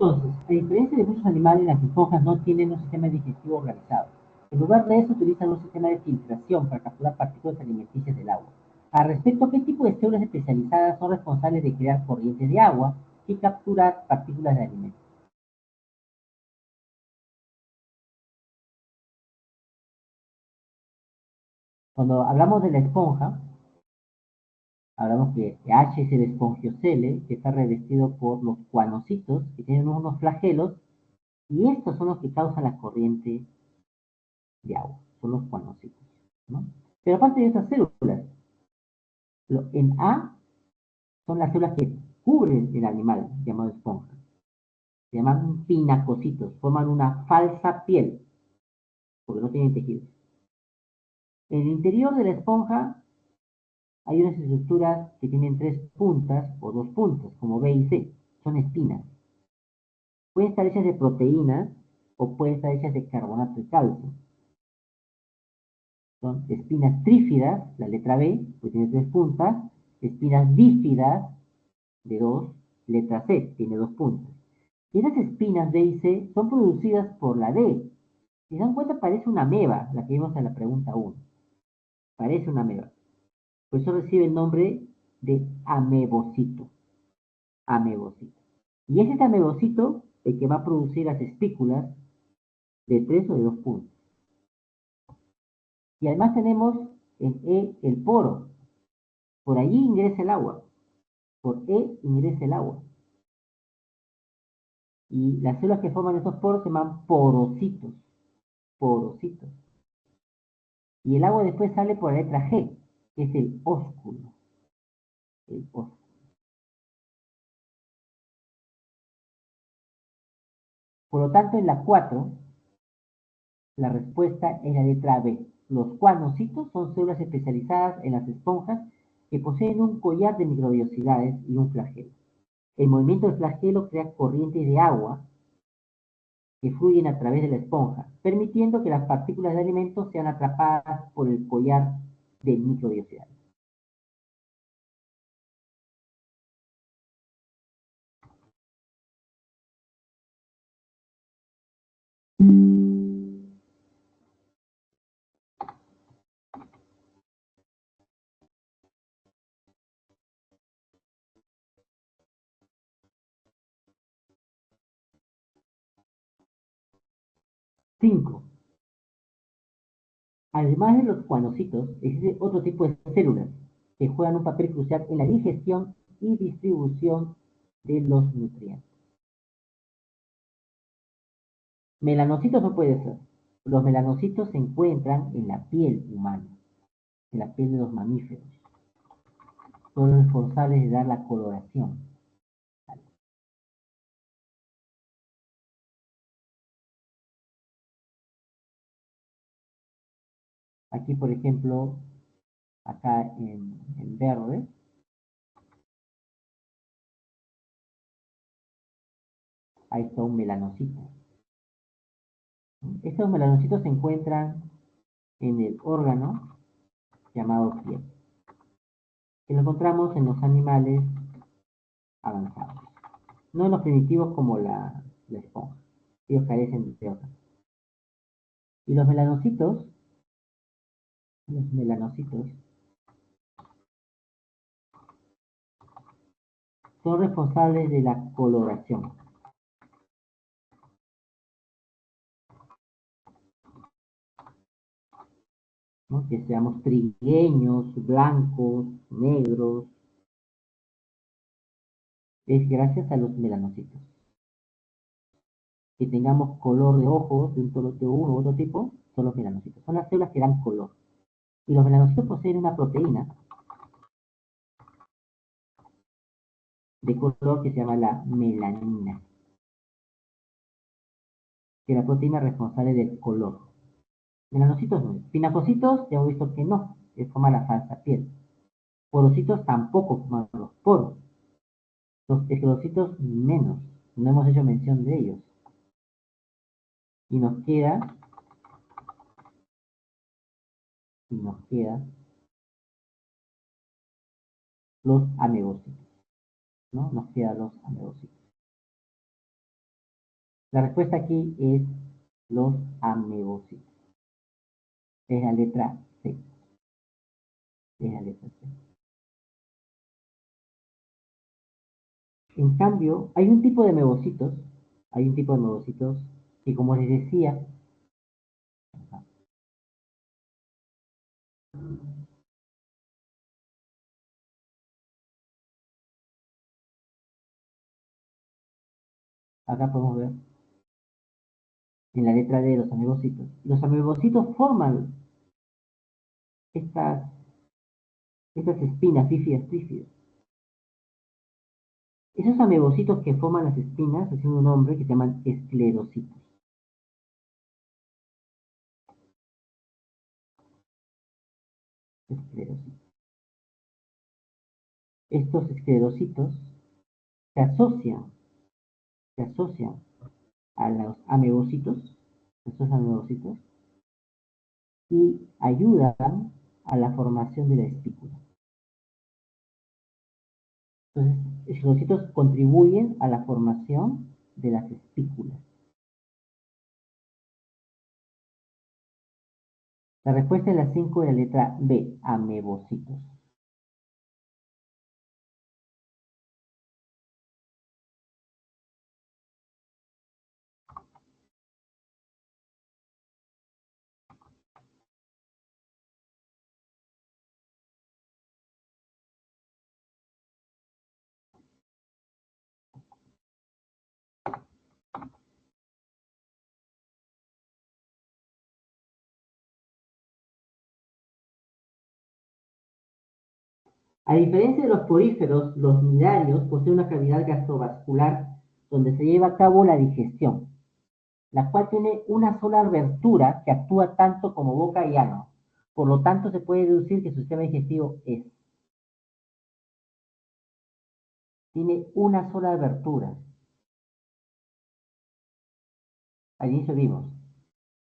Speaker 1: entonces, a diferencia de muchos animales, las esponjas no tienen un sistema digestivo organizado. En lugar de eso, utilizan un sistema de filtración para capturar partículas alimenticias del agua. Al respecto, ¿qué tipo de células especializadas son responsables de crear corrientes de agua y capturar partículas de alimento? Cuando hablamos de la esponja, hablamos que H es el espongiocele, que está revestido por los cuanocitos, que tienen unos flagelos, y estos son los que causan la corriente de agua, son los cuanocitos, ¿no? Pero aparte de esas células, en A son las células que cubren el animal, llamado esponja. Se llaman pinacocitos, forman una falsa piel, porque no tienen tejidos. En el interior de la esponja hay unas estructuras que tienen tres puntas o dos puntas, como B y C, son espinas. Pueden estar hechas de proteínas o pueden estar hechas de carbonato de calcio. Son espinas trífidas, la letra B, pues tiene tres puntas, espinas bífidas, de dos, letra C, tiene dos puntas. Y esas espinas B y C son producidas por la D, Si se dan cuenta, parece una ameba, la que vimos en la pregunta 1. Parece una ameba. Por eso recibe el nombre de amebocito. Amebocito. Y es este amebocito el que va a producir las espículas de 3 o de 2 puntos. Y además tenemos en E el poro. Por allí ingresa el agua. Por E ingresa el agua. Y las células que forman esos poros se llaman porocitos. Porocitos. Y el agua después sale por la letra G, que es el ósculo. El ósculo. Por lo tanto, en la 4, la respuesta es la letra B. Los cuanocitos son células especializadas en las esponjas que poseen un collar de microvellosidades y un flagelo. El movimiento del flagelo crea corrientes de agua que fluyen a través de la esponja, permitiendo que las partículas de alimentos sean atrapadas por el collar de microvellosidades. Cinco. Además de los cuanocitos, existe otro tipo de células que juegan un papel crucial en la digestión y distribución de los nutrientes. Melanocitos no puede ser. Los melanocitos se encuentran en la piel humana, en la piel de los mamíferos. Son los responsables de dar la coloración. Aquí, por ejemplo, acá en verde, ahí está un melanocito. Estos melanocitos se encuentran en el órgano llamado piel, que lo encontramos en los animales avanzados. No en los primitivos como la esponja. Ellos carecen de otras. Y los melanocitos son responsables de la coloración, ¿no? Que seamos trigueños, blancos, negros, es gracias a los melanocitos. Que tengamos color de ojos de uno u otro tipo, son los melanocitos. Son las células que dan color. Y los melanocitos poseen una proteína de color que se llama la melanina, que es la proteína responsable del color. Melanocitos no. Pinacocitos ya hemos visto que no, que forma la falsa piel. Porocitos tampoco forman los poros. Los esclerocitos menos. No hemos hecho mención de ellos. Y nos queda los amebocitos, ¿no? Nos quedan los amebocitos. La respuesta aquí es los amebocitos. Es la letra C. Es la letra C. En cambio, hay un tipo de amebocitos, que, como les decía, acá podemos ver en la letra D los amebocitos. Los amebocitos forman estas, estas espinas bífidas trífidas. Esos amebocitos que forman las espinas reciben un nombre que se llaman esclerocitos. Esclerocitos. Estos esclerocitos se asocian, se asocian a los amebocitos, estos amebocitos, y ayudan a la formación de la espícula. Entonces, los esclerocitos contribuyen a la formación de las espículas. La respuesta es la 5 de la letra B, amebocitos. A diferencia de los poríferos, los nidarios poseen una cavidad gastrovascular donde se lleva a cabo la digestión, la cual tiene una sola abertura que actúa tanto como boca y ano. Por lo tanto, se puede deducir que su sistema digestivo tiene una sola abertura. Al inicio vimos,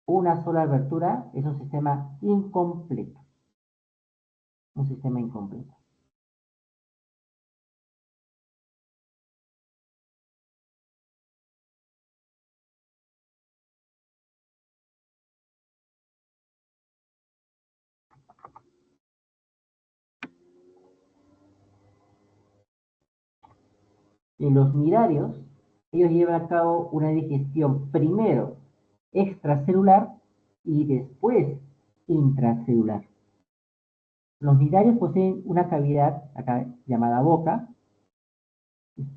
Speaker 1: una sola abertura es un sistema incompleto. Un sistema incompleto. En los nidarios, ellos llevan a cabo una digestión primero extracelular y después intracelular. Los nidarios poseen una cavidad acá llamada boca,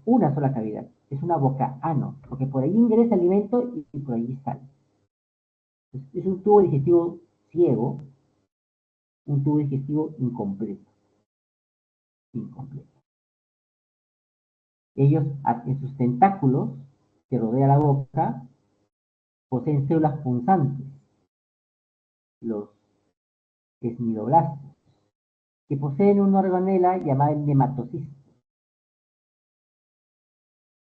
Speaker 1: una sola cavidad, es una boca ano, porque por ahí ingresa alimento y por ahí sale. Es un tubo digestivo ciego, un tubo digestivo incompleto. Incompleto. Ellos, en sus tentáculos que rodea la boca, poseen células punzantes, los esmidoblastos, que poseen una organela llamada el nematocisto.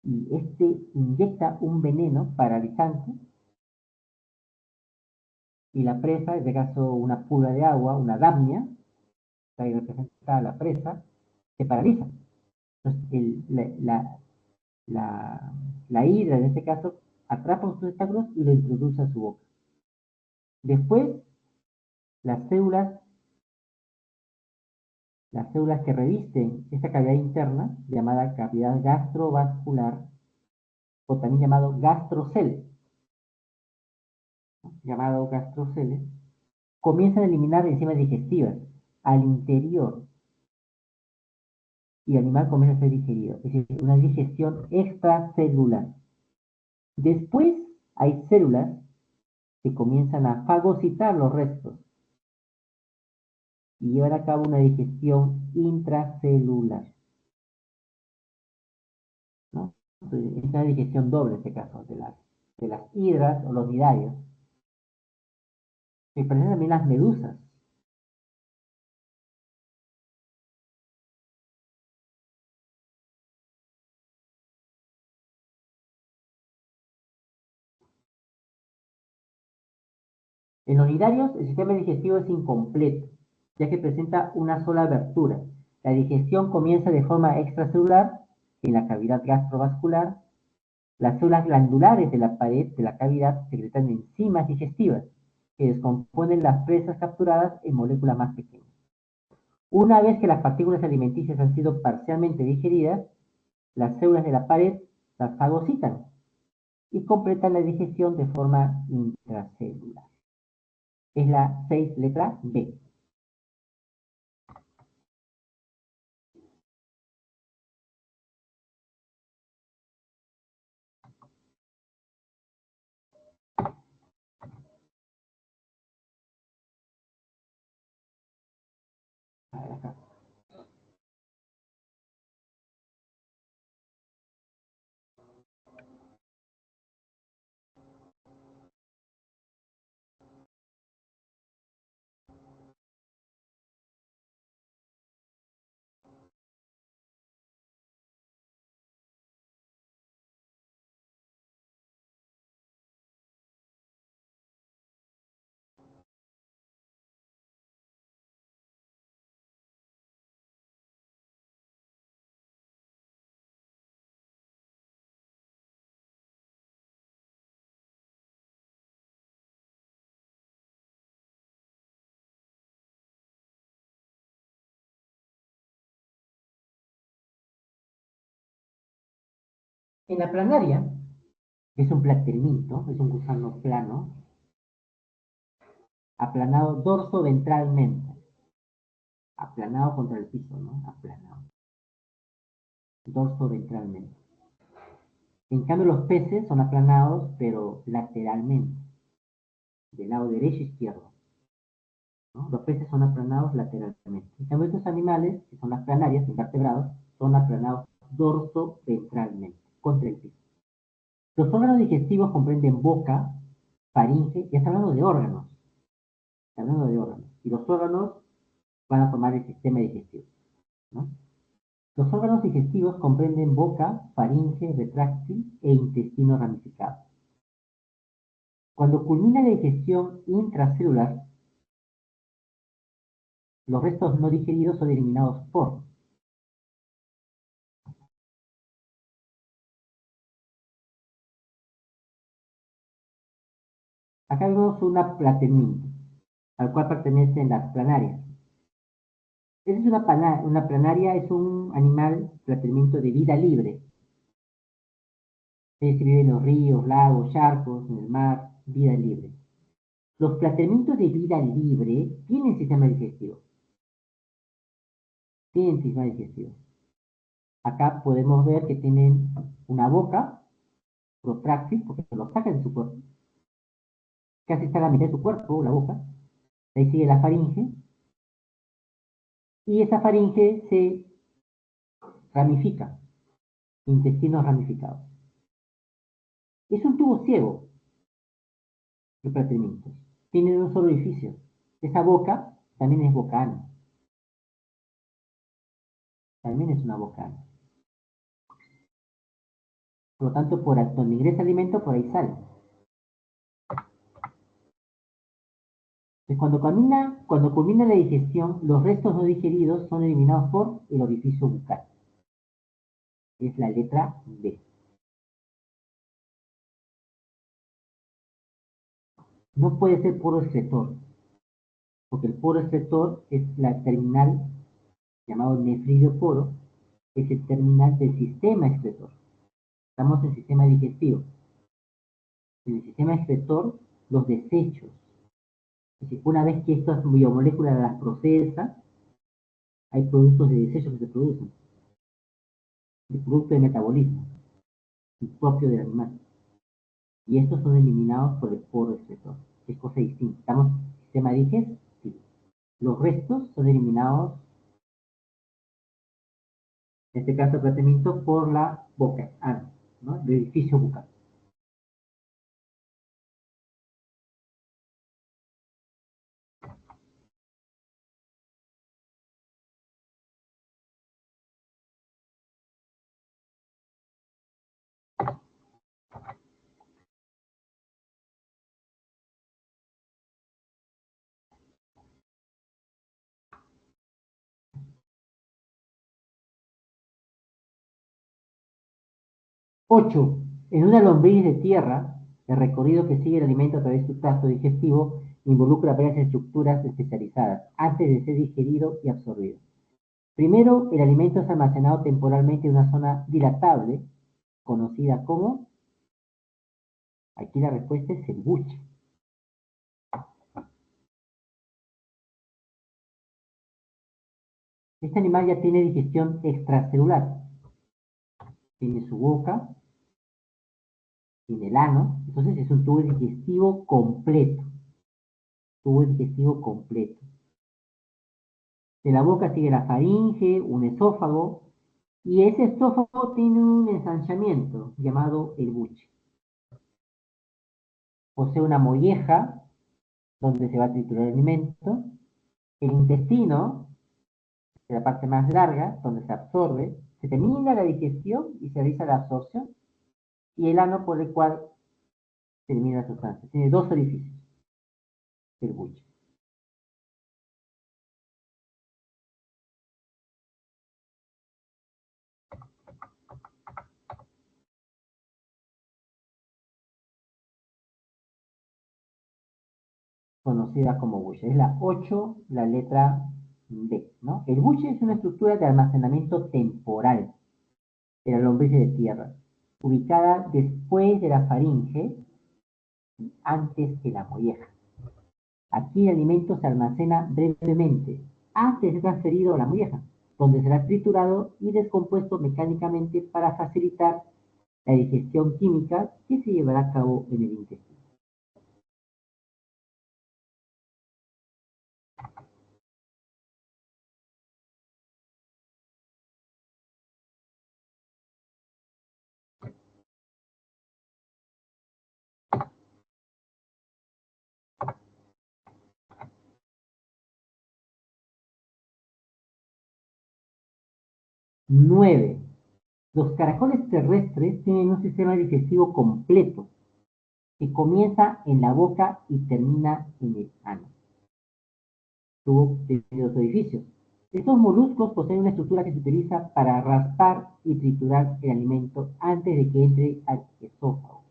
Speaker 1: Y este inyecta un veneno paralizante y la presa, en este caso una pulga de agua, una damnia, ahí representada la presa, se paraliza. Entonces, la hidra, en este caso, atrapa sus tentáculos y lo introduce a su boca. Después, las células, las células que revisten esta cavidad interna, llamada cavidad gastrovascular, o también llamado gastrocele, comienzan a eliminar enzimas digestivas al interior y el animal comienza a ser digerido. Es decir, una digestión extracelular. Después hay células que comienzan a fagocitar los restos y llevan a cabo una digestión intracelular, ¿no? Entonces, es una digestión doble en este caso, de las hidras o los nidarios. Se presentan también las medusas. En los nidarios, el sistema digestivo es incompleto, ya que presenta una sola abertura. La digestión comienza de forma extracelular, en la cavidad gastrovascular. Las células glandulares de la pared de la cavidad secretan enzimas digestivas, que descomponen las presas capturadas en moléculas más pequeñas. Una vez que las partículas alimenticias han sido parcialmente digeridas, las células de la pared las fagocitan y completan la digestión de forma intracelular. Es la 6, letra B. A ver acá. En la planaria, que es un platerminto, es un gusano plano, aplanado dorso-ventralmente. Aplanado contra el piso, ¿no? Aplanado. Dorso-ventralmente. En cambio, los peces son aplanados, pero lateralmente, del lado derecho e izquierdo, ¿no? Los peces son aplanados lateralmente. En cambio, estos animales, que son las planarias, invertebrados, son aplanados dorso-ventralmente, contra el piso. Los órganos digestivos comprenden boca, faringe, ya está hablando de órganos. Está hablando de órganos. Y los órganos van a formar el sistema digestivo, ¿no? Los órganos digestivos comprenden boca, faringe, retráctil e intestino ramificado. Cuando culmina la digestión intracelular, los restos no digeridos son eliminados por acá vemos una platemínima, al cual pertenecen las planarias. Esa es una planaria, es un animal platemínito de vida libre. Se vive en los ríos, lagos, charcos, en el mar, vida libre. Los platemintos de vida libre tienen sistema digestivo. Tienen sistema digestivo. Acá podemos ver que tienen una boca protráctil, porque se lo sacan de su cuerpo. Casi está a la mitad de su cuerpo, la boca. Ahí sigue la faringe. Y esa faringe se ramifica. Intestinos ramificados. Es un tubo ciego, los platemintos. Tienen un solo orificio. Esa boca también es boca-ano. También es una boca-ano. Por lo tanto, por donde ingresa alimento, por ahí sale. Entonces, cuando culmina la digestión, los restos no digeridos son eliminados por el orificio bucal. Es la letra B. No puede ser poro excretor, porque el poro excretor es la terminal, llamado nefridioporo, es el terminal del sistema excretor. Estamos en el sistema digestivo. En el sistema excretor, los desechos. Es decir, una vez que estas biomoléculas las procesan, hay productos de desecho que se producen. El producto de metabolismo, el propio del animal. Y estos son eliminados por el poro excretor. Es cosa distinta. Estamos en el sistema digestivo. Los restos son eliminados, en este caso el tratamiento, por la boca, ¿no? El orificio bucal. Ocho. En una lombriz de tierra, el recorrido que sigue el alimento a través de su tracto digestivo involucra varias estructuras especializadas antes de ser digerido y absorbido. Primero, el alimento es almacenado temporalmente en una zona dilatable, conocida como, aquí la respuesta es el buche. Este animal ya tiene digestión extracelular. Tiene su boca, tiene el ano, entonces es un tubo digestivo completo. Tubo digestivo completo. De la boca sigue la faringe, un esófago, y ese esófago tiene un ensanchamiento llamado el buche. Posee una molleja donde se va a triturar el alimento. El intestino, que es la parte más larga, donde se absorbe, se termina la digestión y se realiza la absorción. Y el ano por el cual se elimina la sustancia. Tiene dos orificios, el buche. Conocida como buche. Es la 8, la letra B, ¿no? El buche es una estructura de almacenamiento temporal de la lombriz de tierra. ubicada después de la faringe y antes que la molleja. Aquí el alimento se almacena brevemente antes de ser transferido a la molleja, donde será triturado y descompuesto mecánicamente para facilitar la digestión química que se llevará a cabo en el intestino. Nueve. Los caracoles terrestres tienen un sistema digestivo completo que comienza en la boca y termina en el ano. Tuvo dos edificios. Estos moluscos poseen una estructura que se utiliza para raspar y triturar el alimento antes de que entre al esófago.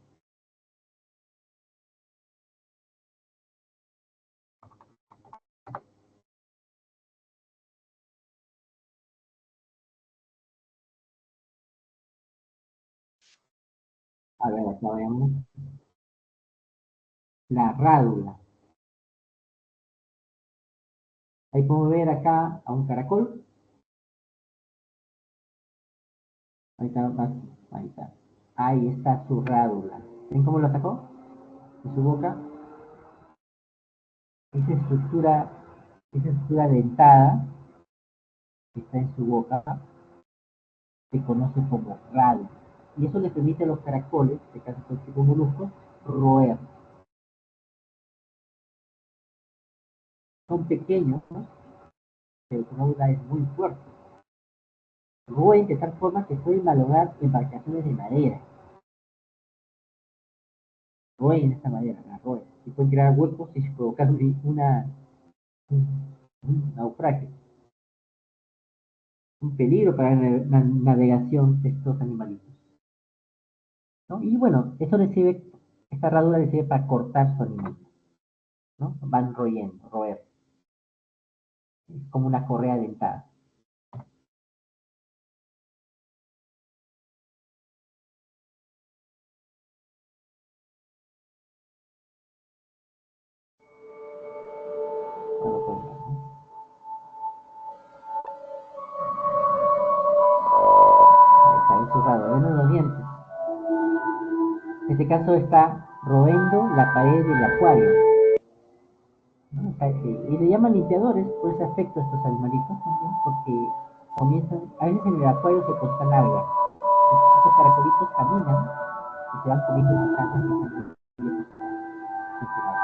Speaker 1: A ver, acá veamos. La rádula. Ahí podemos ver acá a un caracol. Ahí está, ahí está. Ahí está su rádula. ¿Ven cómo lo sacó? De su boca. Esa estructura dentada que está en su boca se conoce como rádula. Y eso le permite a los caracoles, de casi todo tipo de moluscos, roer. Son pequeños, ¿no? Pero su rádula es muy fuerte. Roen de tal forma que pueden malograr embarcaciones de madera. Roen esta madera, la roen. Y pueden crear huecos y provocar un naufragio. Un peligro para la navegación de estos animalitos, ¿no? Y bueno, esta herradura le sirve para cortar su alimento, ¿no? Van royendo, roer. Es como una correa dentada. Bueno, pues, ¿no? Ahí está encerrado, ven los dientes. En este caso está roendo la pared del acuario, ¿no? Y le llaman limpiadores por ese aspecto a estos animalitos también, porque a veces en el acuario se constan algas. Estos caracolitos caminan y se van comiendo esas algas que están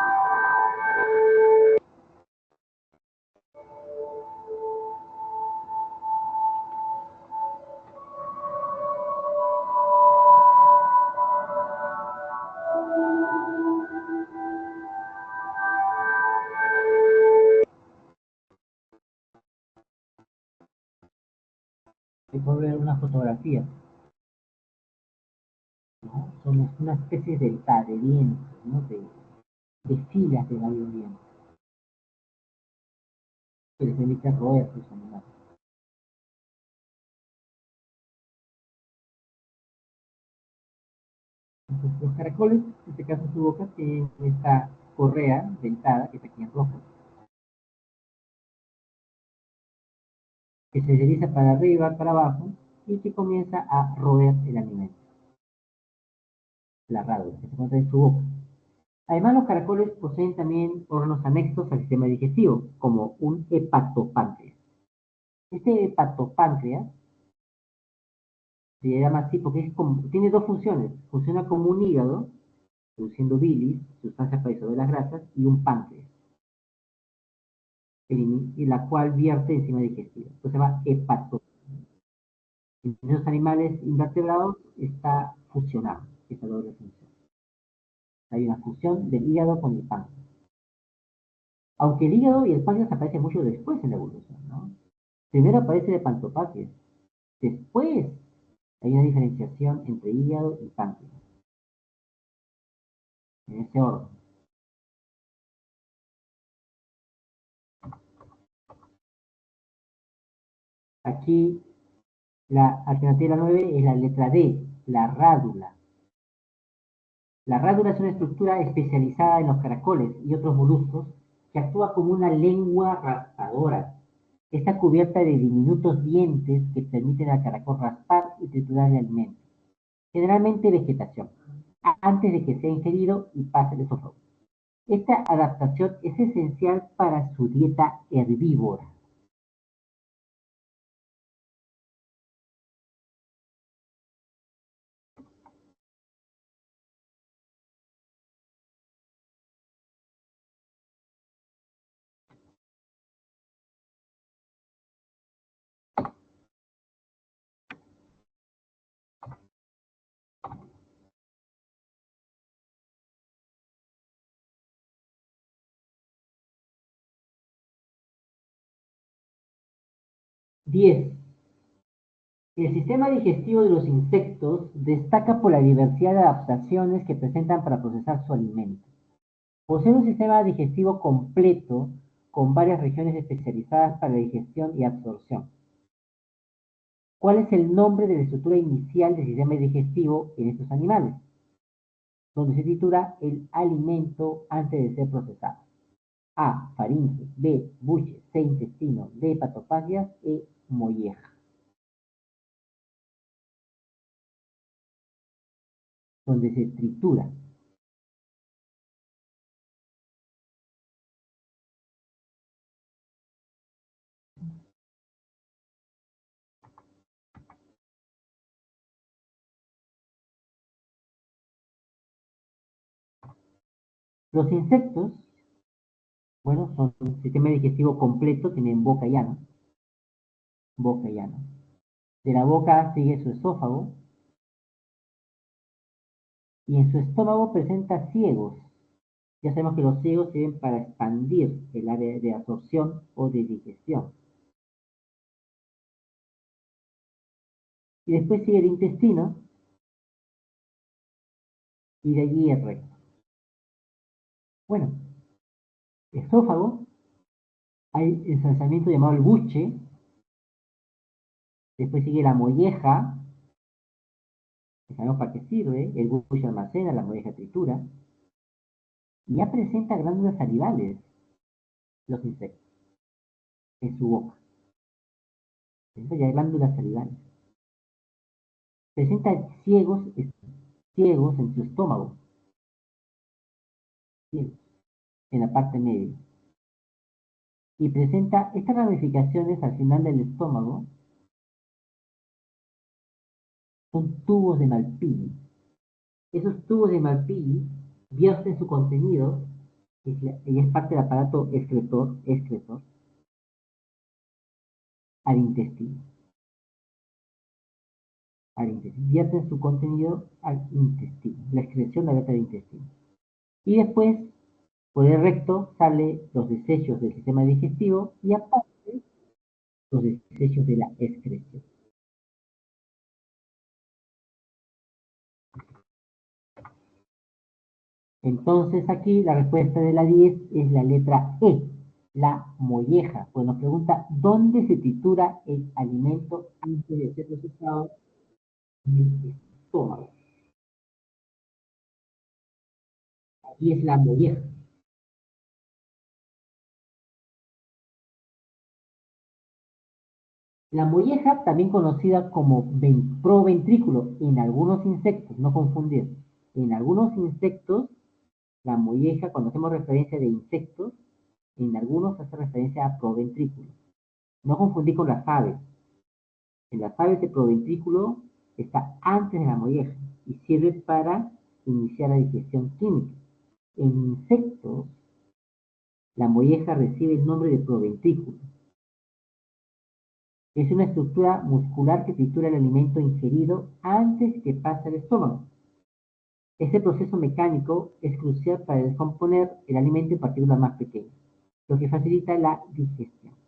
Speaker 1: se puede ver una fotografía, ¿no? Son una especie de dientes, ¿no? De filas de varios dientes que les permite roer sus animales. Entonces, los caracoles, en este caso su boca, tienen esta correa dentada, que está aquí en rojo, que se desliza para arriba, para abajo, y que comienza a roer el alimento, la rádula, que se encuentra en su boca. Además, los caracoles poseen también órganos anexos al sistema digestivo, como un hepatopáncreas. Este hepatopáncreas se llama así porque tiene dos funciones. Funciona como un hígado, produciendo bilis, sustancias para disolver las grasas, y un páncreas, y la cual vierte enzima digestiva. Esto se llama hepatopáncreas. En los animales invertebrados está fusionado, esa doble función. Hay una fusión del hígado con el páncreas. Aunque el hígado y el páncreas aparecen mucho después en la evolución, ¿no? Primero aparece el hepatopáncreas, después hay una diferenciación entre hígado y páncreas, en ese orden. Aquí la alternativa 9 es la letra D, la rádula. La rádula es una estructura especializada en los caracoles y otros moluscos que actúa como una lengua raspadora. Está cubierta de diminutos dientes que permiten al caracol raspar y triturar el alimento, generalmente vegetación, antes de que sea ingerido y pase al esófago. Esta adaptación es esencial para su dieta herbívora. Diez. El sistema digestivo de los insectos destaca por la diversidad de adaptaciones que presentan para procesar su alimento. Posee un sistema digestivo completo con varias regiones especializadas para la digestión y absorción. ¿Cuál es el nombre de la estructura inicial del sistema digestivo en estos animales? Donde se tritura el alimento antes de ser procesado. A, faringe, B, buche, C, intestino, D, hepatofagias, E, molleja. Donde se tritura. Los insectos, bueno, son un sistema digestivo completo, tienen boca y ano. Boca y ano. De la boca sigue su esófago, y en su estómago presenta ciegos. Ya sabemos que los ciegos sirven para expandir el área de absorción o de digestión. Y después sigue el intestino, y de allí el recto. Bueno, esófago, hay el ensalzamiento llamado el buche, después sigue la molleja, que sabemos para qué sirve, el buche almacena, la molleja tritura, y ya presenta glándulas salivales, los insectos, en su boca. Presenta ya glándulas salivales. Presenta ciegos en su estómago, ciegos, en la parte media. Y presenta estas ramificaciones al final del estómago, son tubos de Malpighi. Esos tubos de Malpighi vierten su contenido, y es parte del aparato excretor, al intestino. Vierten su contenido al intestino. La excreción la vierte al intestino. Y después, por el recto, salen los desechos del sistema digestivo y aparte los desechos de la excreción. Entonces aquí la respuesta de la 10 es la letra E, la molleja. Pues nos pregunta dónde se tritura el alimento antes de ser procesado en el estómago. Aquí es la molleja. La molleja, también conocida como proventrículo en algunos insectos, no confundir. En algunos insectos, la molleja, cuando hacemos referencia de insectos, en algunos hace referencia a proventrículo. No confundir con las aves. En las aves el proventrículo está antes de la molleja y sirve para iniciar la digestión química. En insectos, la molleja recibe el nombre de proventrículo. Es una estructura muscular que tritura el alimento ingerido antes que pase al estómago. Este proceso mecánico es crucial para descomponer el alimento en partículas más pequeñas, lo que facilita la digestión.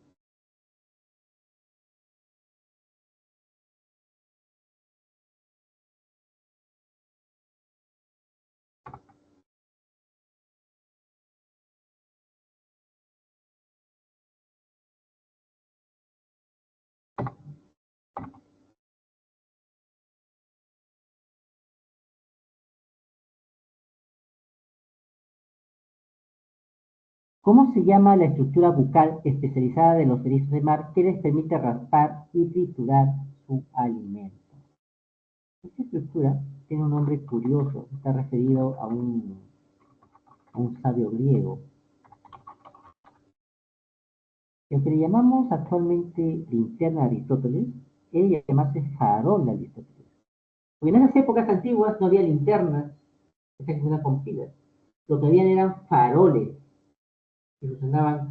Speaker 1: ¿Cómo se llama la estructura bucal especializada de los erizos de mar que les permite raspar y triturar su alimento? Esta estructura tiene un nombre curioso, está referido a un sabio griego. El que le llamamos actualmente linterna de Aristóteles, debe llamarse farol de Aristóteles. Porque en esas épocas antiguas no había linternas, estas que funcionan con pilas. Lo que habían eran faroles que funcionaban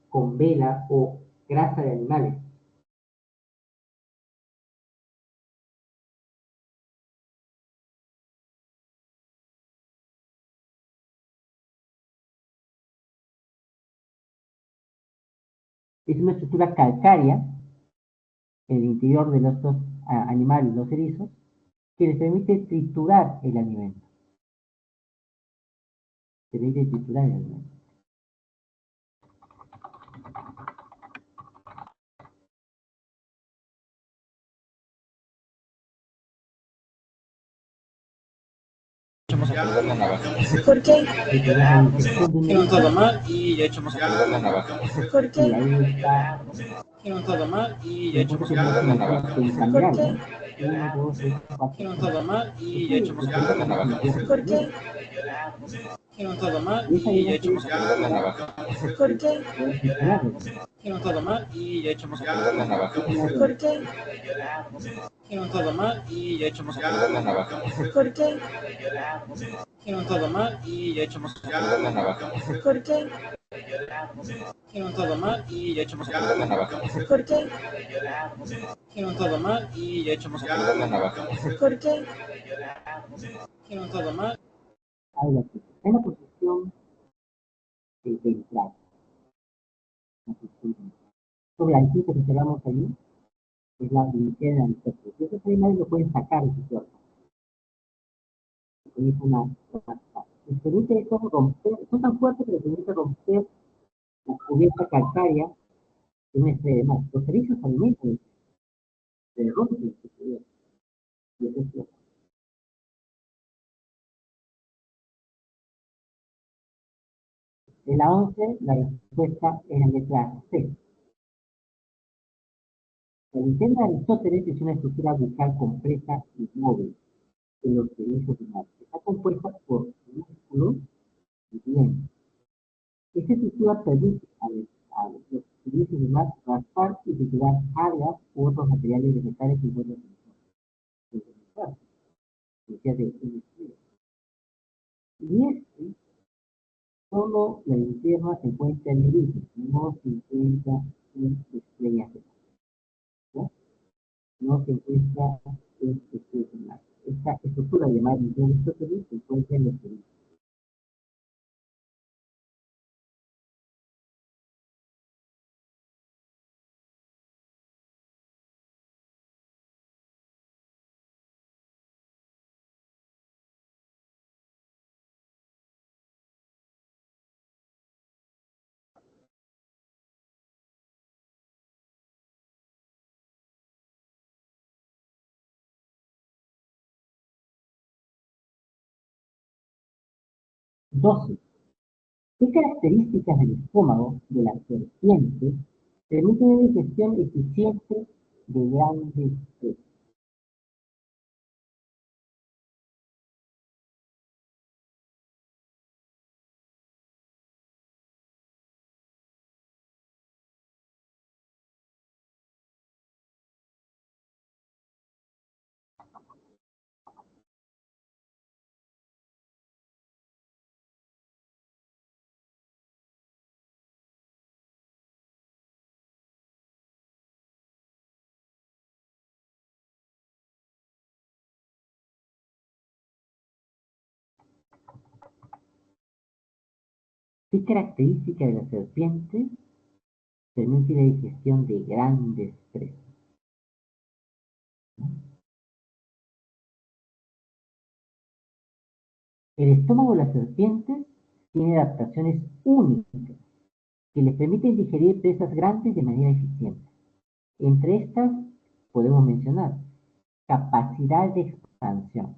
Speaker 1: con vela o grasa de animales. Es una estructura calcárea en el interior de los animales, los erizos, que les permite triturar el alimento. Permite triturar el alimento.
Speaker 4: Echamos a perder la navaja.
Speaker 5: ¿Por qué?
Speaker 1: Triturar la digestión de un
Speaker 4: Hicieron todo
Speaker 1: erizo.
Speaker 4: mal y ya echamos a perder la navaja.
Speaker 5: ¿Por
Speaker 1: Y
Speaker 5: qué?
Speaker 1: ahí está.
Speaker 4: Hicieron todo mal y ya
Speaker 1: Se
Speaker 4: echamos a
Speaker 1: encuentra
Speaker 4: perder la
Speaker 1: en
Speaker 4: navaja.
Speaker 1: pentameral,
Speaker 5: ¿Por qué?
Speaker 1: ¿no? 1, 2, 3, 4,
Speaker 4: Hicieron
Speaker 1: 5.
Speaker 4: todo mal y ya
Speaker 1: Este
Speaker 4: echamos a
Speaker 1: es
Speaker 4: perder la navaja.
Speaker 5: ¿Por qué?
Speaker 4: Hicieron todo mal
Speaker 1: y esa
Speaker 4: y ya
Speaker 1: idea
Speaker 4: echamos a perder la navaja.
Speaker 5: ¿Por qué?
Speaker 1: poder triturarlo.
Speaker 4: Hicieron todo mal y ya echamos a perder la navaja.
Speaker 5: ¿Por qué?
Speaker 4: Hicieron todo mal y ya echamos a perder la navaja.
Speaker 5: ¿Por qué?
Speaker 4: Hicieron todo mal y ya echamos a perder la navaja.
Speaker 5: ¿Por qué?
Speaker 4: Hicieron todo mal y ya echamos a perder la navaja.
Speaker 5: ¿Por qué?
Speaker 4: Hicieron todo mal y ya echamos a perder la navaja.
Speaker 5: ¿Por qué?
Speaker 4: Hicieron todo mal.
Speaker 1: Ahí la chica. En la posición ventral. La posición ventral. Sobre la anquita que observamos allí, es la linterna del cuerpo. Y esos animales lo pueden sacar de su cuerpo. Es una. Les permite eso romper, son tan fuertes que les permite romper la cubierta calcárea de una estrella de mar. Los erizos se alimentan, se rompen su cubierta. Y eso es cierto. En la 11, la respuesta es la letra C. La linterna de Aristóteles es una estructura bucal compleja y móvil de los erizos de mar. Está compuesta por músculos y dientes. Esta estructura permite a los erizos de mar raspar y triturar algas u otros materiales vegetales que encuentran en el mar, decía de estrella. Y este, solo la linterna se encuentra en erizos, no se encuentra en estrellas de mar, ¿no? No se encuentra en estrellas de mar. Esta estructura llamada linterna de Aristóteles se encuentra en los erizos. Doce. ¿Qué características del estómago de la serpiente permiten una digestión eficiente de grandes presas? ¿Qué característica de la serpiente permite la digestión de grandes presas? El estómago de las serpientes tiene adaptaciones únicas que les permiten digerir presas grandes de manera eficiente. Entre estas podemos mencionar capacidad de expansión.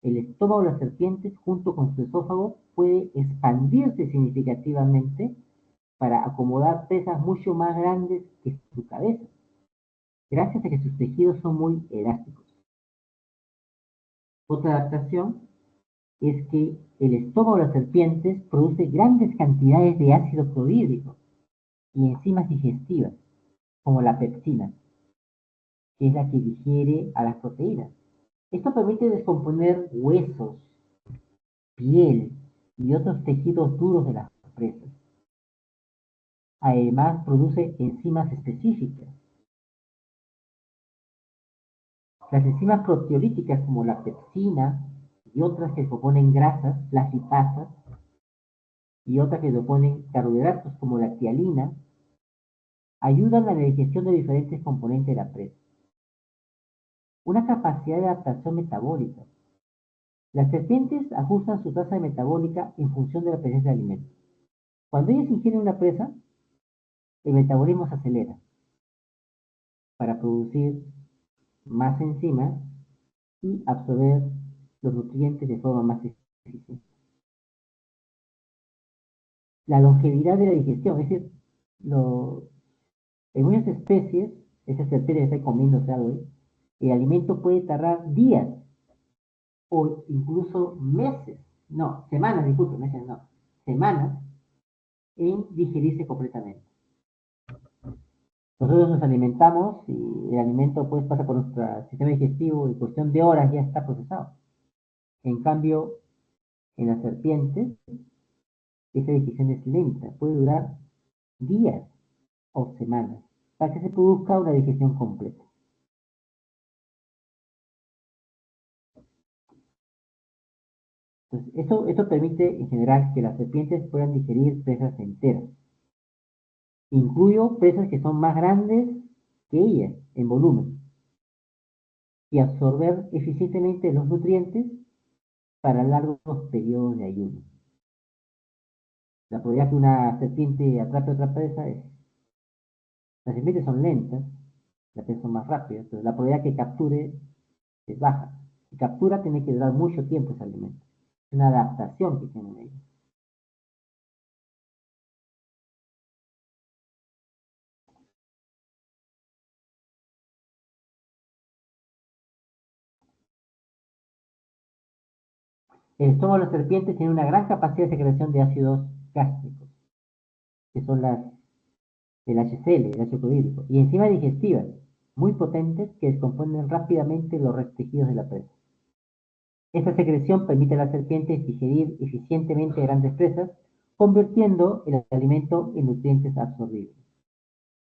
Speaker 1: El estómago de las serpientes, junto con su esófago, puede expandirse significativamente para acomodar presas mucho más grandes que su cabeza, gracias a que sus tejidos son muy elásticos. Otra adaptación es que el estómago de las serpientes produce grandes cantidades de ácido clorhídrico y enzimas digestivas, como la pepsina, que es la que digiere a las proteínas. Esto permite descomponer huesos, piel y otros tejidos duros de las presas. Además, produce enzimas específicas. Las enzimas proteolíticas como la pepsina y otras que componen grasas, las lipasas, y otras que componen carbohidratos como la tialina, ayudan a la digestión de diferentes componentes de la presa. Una capacidad de adaptación metabólica. Las serpientes ajustan su tasa metabólica en función de la presencia de alimentos. Cuando ellas ingieren una presa, el metabolismo se acelera para producir más enzimas y absorber los nutrientes de forma más eficiente. La longevidad de la digestión, es decir, en muchas especies, esas serpientes que están comiéndose algo, el alimento puede tardar días o incluso meses, no, semanas, disculpe, meses no, semanas en digerirse completamente. Nosotros nos alimentamos y el alimento pues pasa por nuestro sistema digestivo y en cuestión de horas ya está procesado. En cambio, en las serpientes, esa digestión es lenta, puede durar días o semanas para que se produzca una digestión completa. Entonces, esto permite en general que las serpientes puedan digerir presas enteras. Incluyo presas que son más grandes que ellas en volumen y absorber eficientemente los nutrientes para largos periodos de ayuno. La probabilidad que una serpiente atrape otra presa es, las serpientes son lentas, las presas son más rápidas, pero la probabilidad que capture es baja. Si captura, tiene que durar mucho tiempo ese alimento. Es una adaptación que tienen ellos. El estómago de las serpientes tiene una gran capacidad de secreción de ácidos gástricos, que son el HCl, el ácido clorhídrico, y enzimas digestivas muy potentes que descomponen rápidamente los tejidos de la presa. Esta secreción permite a las serpientes digerir eficientemente grandes presas, convirtiendo el alimento en nutrientes absorbibles.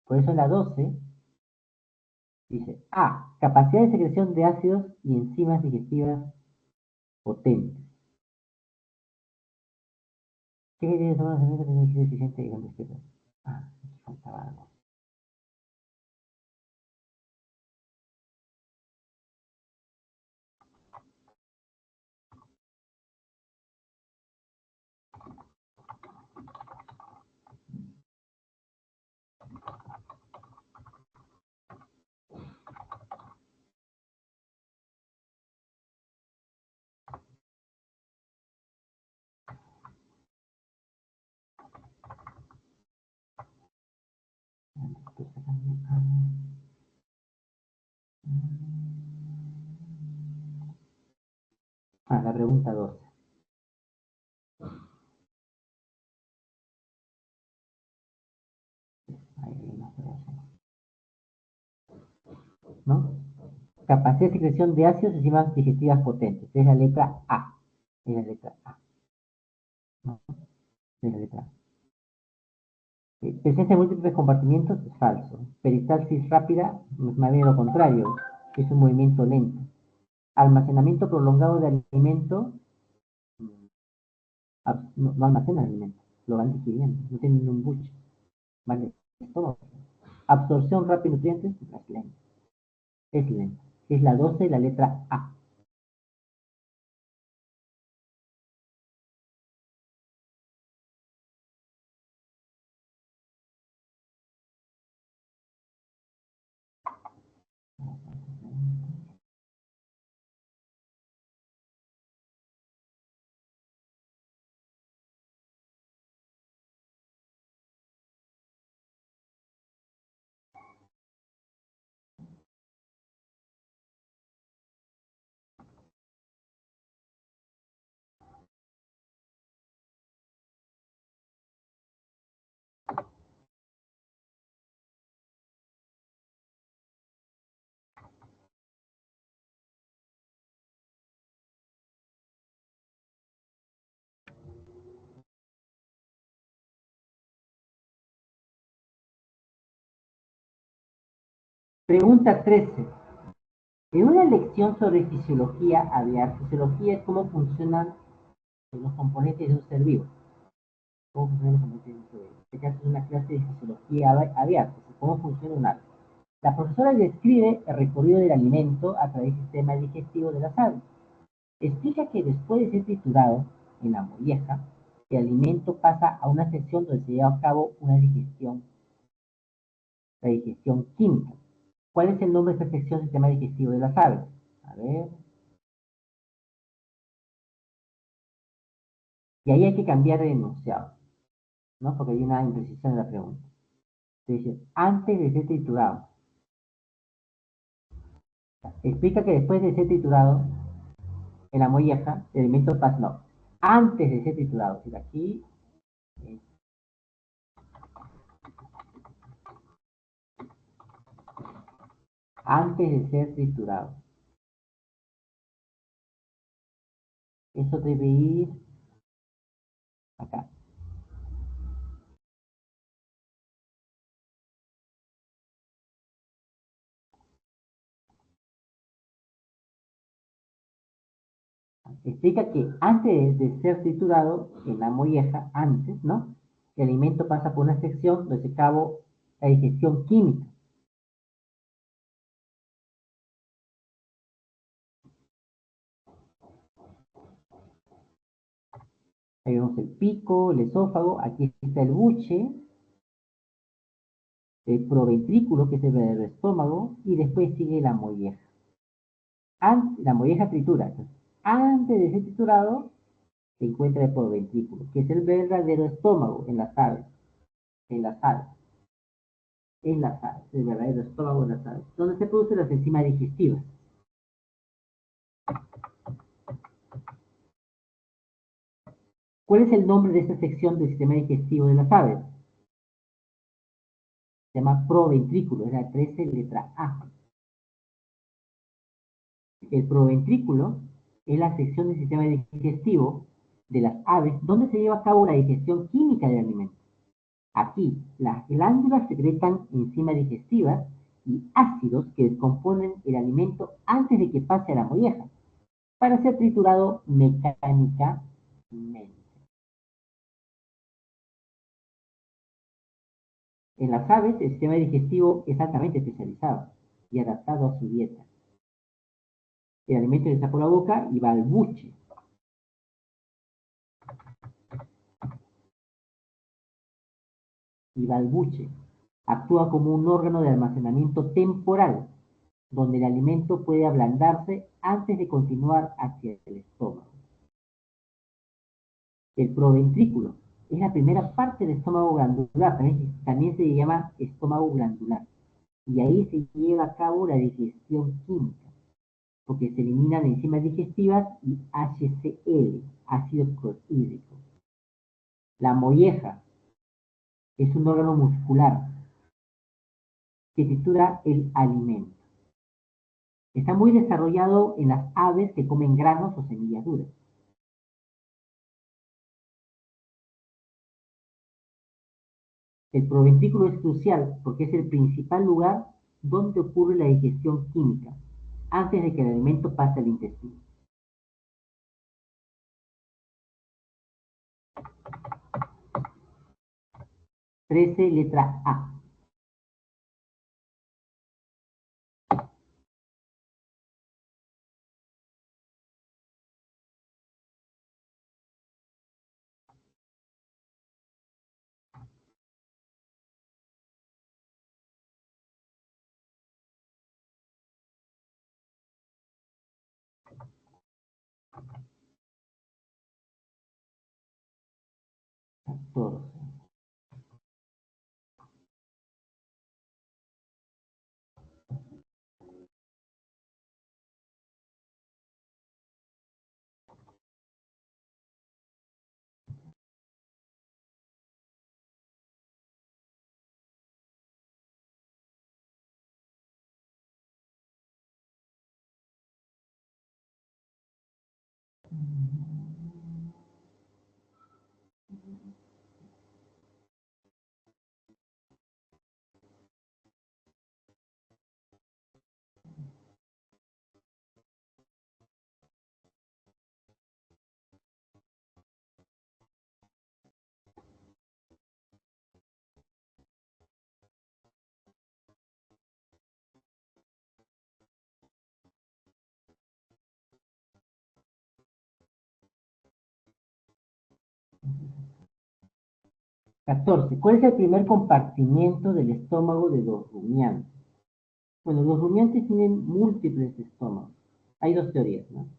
Speaker 1: Por eso en la 12 dice A. Capacidad de secreción de ácidos y enzimas digestivas potentes. ¿Qué tiene que tomar una serpiente para digerir eficiente y grandes presas? Ah, aquí faltaba algo. La pregunta 2. ¿No? Capacidad de secreción de ácidos y enzimas digestivas potentes. Es la letra A. Es la letra A. ¿No? Es la letra A. Presencia de múltiples compartimientos es falso. Peristalsis rápida es más bien lo contrario. Es un movimiento lento. Almacenamiento prolongado de alimento no almacena alimento. Lo van digiriendo. No tiene ningún buche. ¿Vale? Es todo. Absorción rápida de nutrientes es lenta. Es lenta. Es la 12, la letra A. Pregunta 13. En una lección sobre fisiología aviar, fisiología es cómo funcionan los componentes de un ser vivo. Cómo funcionan los componentes de un ser vivo. En este caso es una clase de fisiología aviar, cómo funciona un ave. La profesora describe el recorrido del alimento a través del sistema digestivo de las aves. Explica que después de ser triturado en la molleja, el alimento pasa a una sección donde se lleva a cabo una digestión, la digestión química. ¿Cuál es el nombre de esta sección del sistema digestivo de las aves? A ver. Y ahí hay que cambiar el enunciado, ¿no? Porque hay una imprecisión en la pregunta. Dice, antes de ser triturado. Explica que después de ser triturado en la molleja, el alimento pasa, no, antes de ser triturado. Es decir, aquí, eh, antes de ser triturado. Eso debe ir acá. Explica que antes de ser triturado en la molleja, antes, ¿no? El alimento pasa por una sección donde se acaba la digestión química. Ahí vemos el pico, el esófago, aquí está el buche, el proventrículo, que es el verdadero estómago, y después sigue la molleja. La molleja tritura. Entonces, antes de ser triturado, se encuentra el proventrículo, que es el verdadero estómago en las aves. En las aves. En las aves. El verdadero estómago en las aves. Donde se producen las enzimas digestivas. ¿Cuál es el nombre de esta sección del sistema digestivo de las aves? Se llama proventrículo, es la 13 letra A. El proventrículo es la sección del sistema digestivo de las aves donde se lleva a cabo la digestión química del alimento. Aquí, las glándulas secretan enzimas digestivas y ácidos que descomponen el alimento antes de que pase a la molleja para ser triturado mecánicamente. En las aves, el sistema digestivo es altamente especializado y adaptado a su dieta. El alimento entra por la boca y va al buche. Y va al buche. Actúa como un órgano de almacenamiento temporal, donde el alimento puede ablandarse antes de continuar hacia el estómago. El proventrículo es la primera parte del estómago glandular, también se llama estómago glandular. Y ahí se lleva a cabo la digestión química, porque se eliminan enzimas digestivas y HCl, ácido clorhídrico. La molleja es un órgano muscular que tritura el alimento. Está muy desarrollado en las aves que comen granos o semillas duras. El proventrículo es crucial porque es el principal lugar donde ocurre la digestión química, antes de que el alimento pase al intestino. Trece, letra A. Todos. 14. ¿Cuál es el primer compartimiento del estómago de los rumiantes? Bueno, los rumiantes tienen múltiples estómagos. Hay dos teorías, ¿no?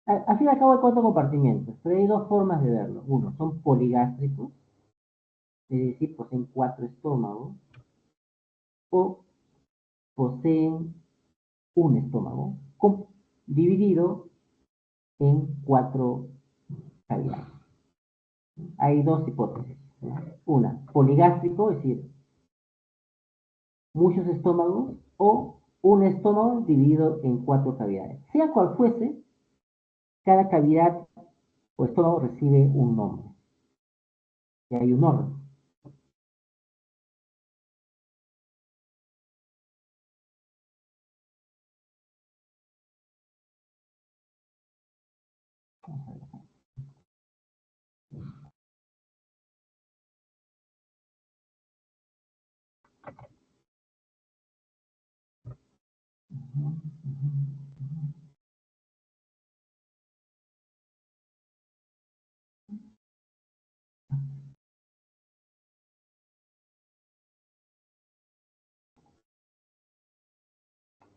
Speaker 1: Al fin y al cabo hay cuatro compartimientos, pero hay dos formas de verlo. Uno, son poligástricos, es decir, poseen cuatro estómagos, o poseen un estómago dividido en cuatro cavidades. Hay dos hipótesis, ¿no? Una, poligástrico, es decir, muchos estómagos, o un estómago dividido en cuatro cavidades. Sea cual fuese, cada cavidad o estómago recibe un nombre. Y hay un orden.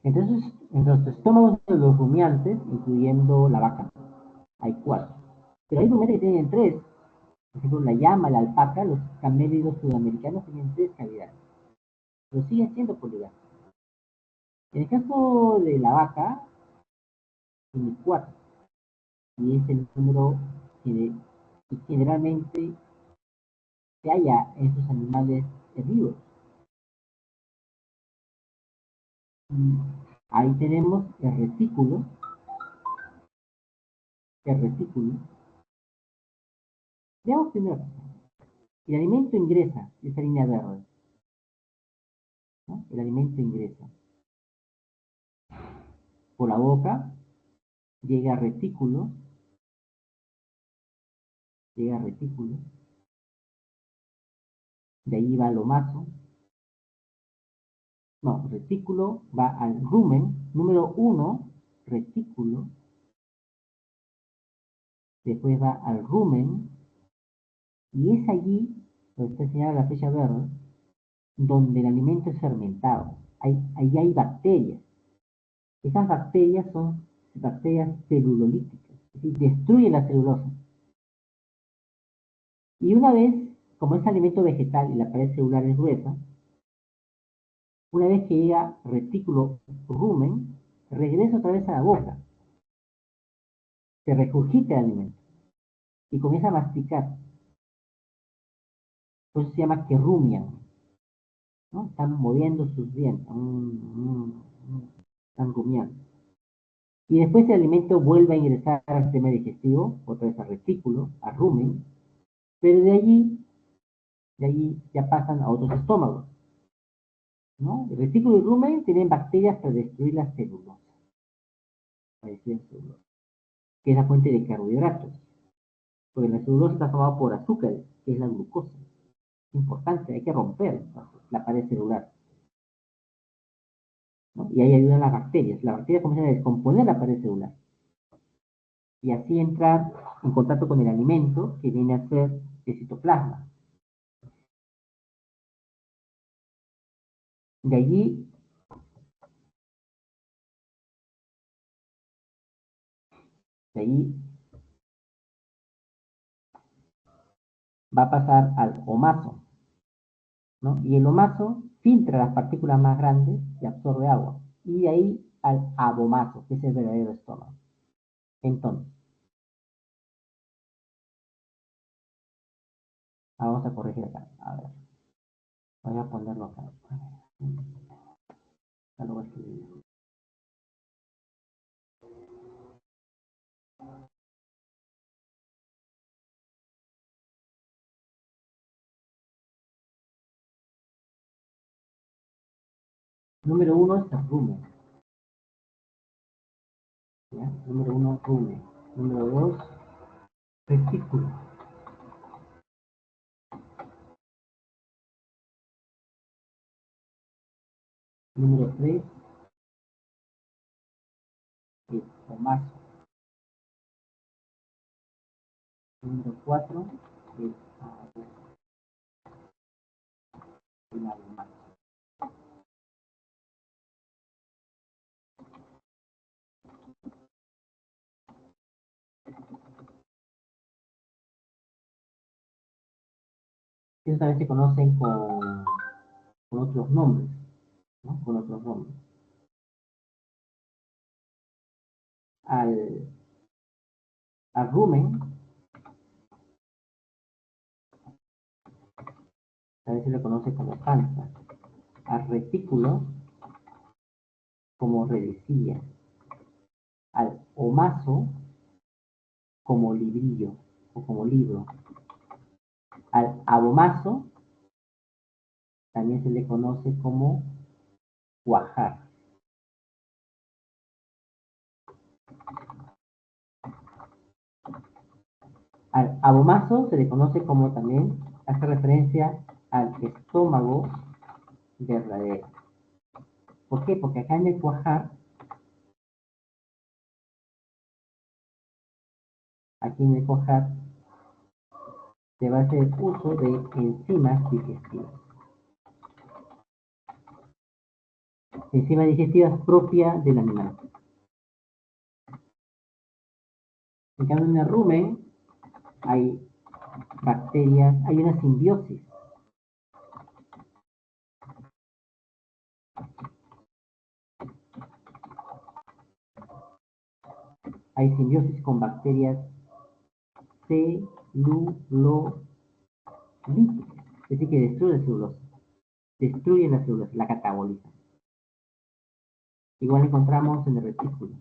Speaker 1: Entonces, en los estómagos de los rumiantes, incluyendo la vaca, hay cuatro. Pero hay rumiantes que tienen tres. Por ejemplo, la llama, la alpaca, los camélidos sudamericanos tienen tres cavidades. Pero siguen siendo poligástricos. En el caso de la vaca, tiene cuatro. Y es el número que generalmente se halla en estos animales herbívoros. Y ahí tenemos el retículo. Veamos primero. El alimento ingresa, esa línea verde, ¿no? El alimento ingresa por la boca, llega a retículo, de ahí va al omaso, no, retículo va al rumen, número uno, retículo, después va al rumen, y es allí, donde está señalada la flecha verde, donde el alimento es fermentado. Ahí hay bacterias. Esas bacterias son bacterias celulolíticas, es decir, destruyen la celulosa. Y una vez, como es alimento vegetal y la pared celular es gruesa, una vez que llega retículo rumen, regresa otra vez a la boca, se regurgita el alimento y comienza a masticar. Por eso se llama que rumian, ¿no? Están moviendo sus dientes, están rumiando. Y después el alimento vuelve a ingresar al sistema digestivo, otra vez al retículo, a rumen, pero de allí ya pasan a otros estómagos, ¿no? El retículo y rumen tienen bacterias para destruir la celulosa, que es la fuente de carbohidratos, porque la celulosa está formada por azúcares, que es la glucosa. Es importante, hay que romper la pared celular, ¿no? Y ahí ayudan las bacterias. Las bacterias comienzan a descomponer la pared celular y así entrar en contacto con el alimento que viene a ser el citoplasma. De allí, de allí va a pasar al omaso, ¿no? Y el omaso filtra las partículas más grandes y absorbe agua. Y de ahí al abomaso, que es el verdadero estómago. Entonces, vamos a corregir acá. A ver, voy a ponerlo acá. Ya lo voy a escribir. Número uno es el rumen. ¿Ya? Número uno, rumen. Número dos, retículo. Número tres, es omaso. Número cuatro, es abomaso. un abomaso. Ellos también se conocen con otros nombres, ¿no? Con otros nombres. Al rumen, a veces se le conoce como panza. Al retículo, como redecilla. Al omaso, como librillo o como libro. Al abomaso, también se le conoce como cuajar. Al abomaso se le conoce como también, hace referencia al estómago verdadero. ¿Por qué? Porque acá en el cuajar, aquí en el cuajar, se va a hacer uso de enzimas digestivas. Enzimas digestivas propias del animal. En cambio, en el rumen hay bacterias, hay una simbiosis. Hay simbiosis con bacterias celulolíticas, es decir, que destruyen la celulosa. Destruyen la celulosa, la catabolizan. Igual encontramos en el retículo.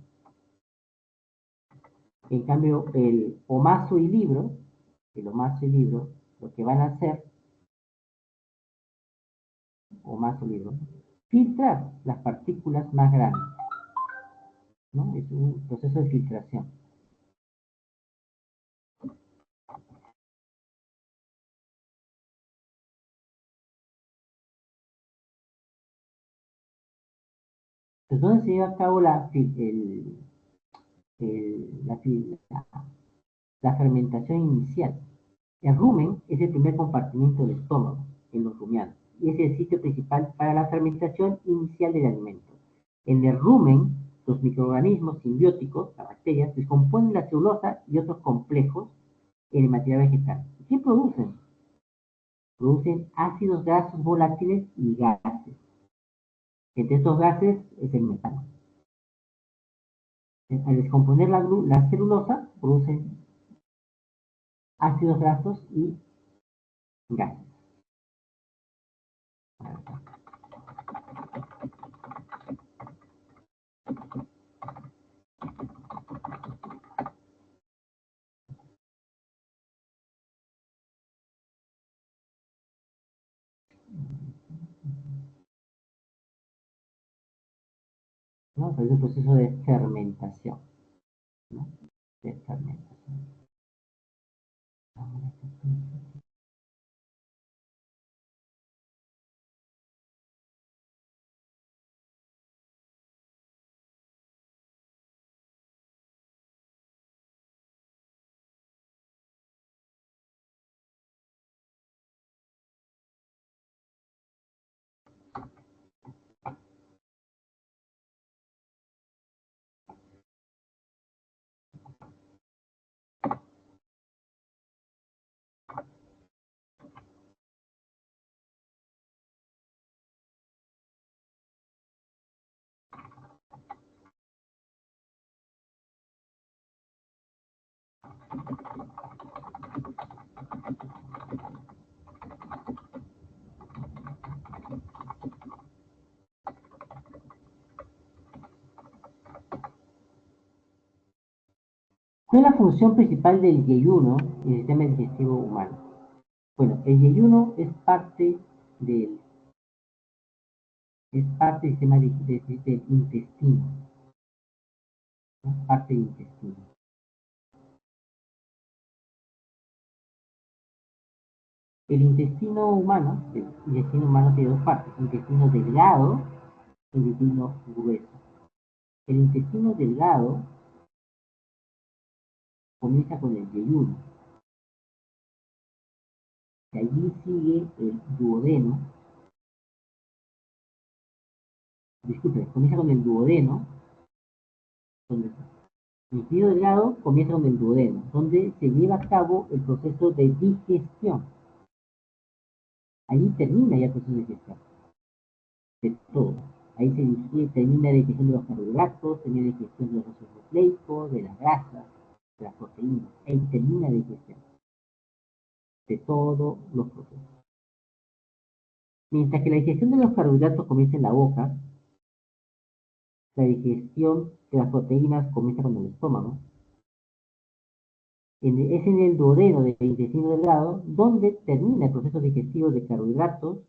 Speaker 1: En cambio, el omaso y libro, lo que van a hacer, omaso y libro, filtrar las partículas más grandes, ¿no? Es un proceso de filtración. Entonces, ¿dónde se lleva a cabo la fermentación inicial? El rumen es el primer compartimento del estómago en los rumianos y es el sitio principal para la fermentación inicial del alimento. En el rumen, los microorganismos simbióticos, las bacterias, descomponen la celulosa y otros complejos en el material vegetal. ¿Qué producen? Producen ácidos grasos volátiles y gases. Entre estos gases es el metano. Al descomponer la celulosa, producen ácidos grasos y gases. ¿No? Es un proceso de fermentación, ¿no? De fermentación. ¿Cuál es la función principal del yeyuno en el sistema digestivo humano? Bueno, el yeyuno es parte del sistema del intestino, ¿no? Parte del intestino. El intestino humano tiene dos partes, intestino delgado y intestino grueso. El intestino delgado comienza con el yeyuno, de allí sigue el duodeno, disculpe, comienza con el duodeno, donde el intestino delgado comienza con el duodeno, donde se lleva a cabo el proceso de digestión. Allí termina ya el proceso de digestión, de todo. Ahí termina la digestión de los carbohidratos, termina la digestión de los ácidos nucleicos, de las grasas, de las proteínas. Ahí termina la digestión de todos los procesos. Mientras que la digestión de los carbohidratos comienza en la boca, la digestión de las proteínas comienza con el estómago. Es en el duodeno del intestino delgado donde termina el proceso digestivo de carbohidratos,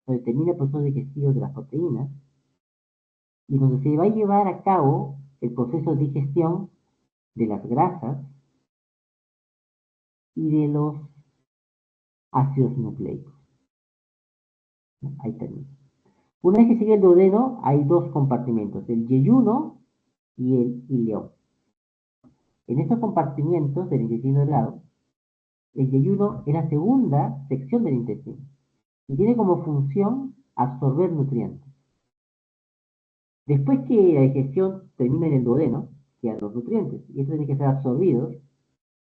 Speaker 1: donde termina el proceso digestivo de las proteínas, y donde se va a llevar a cabo el proceso de digestión de las grasas y de los ácidos nucleicos. Ahí termina. Una vez que sigue el duodeno, hay dos compartimentos, el yeyuno y el ileón. En estos compartimientos del intestino delgado, el yeyuno es la segunda sección del intestino y tiene como función absorber nutrientes. Después que la digestión termina en el duodeno, quedan los nutrientes y estos tienen que ser absorbidos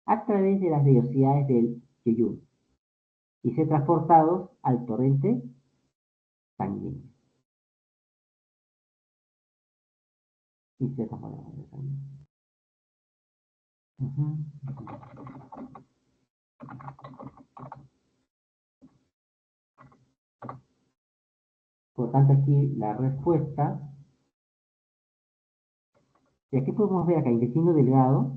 Speaker 1: a través de las vellosidades del yeyuno y ser transportados al torrente sanguíneo. Y se transportan al sanguíneo. Por lo tanto, aquí la respuesta, y aquí podemos ver acá intestino delgado,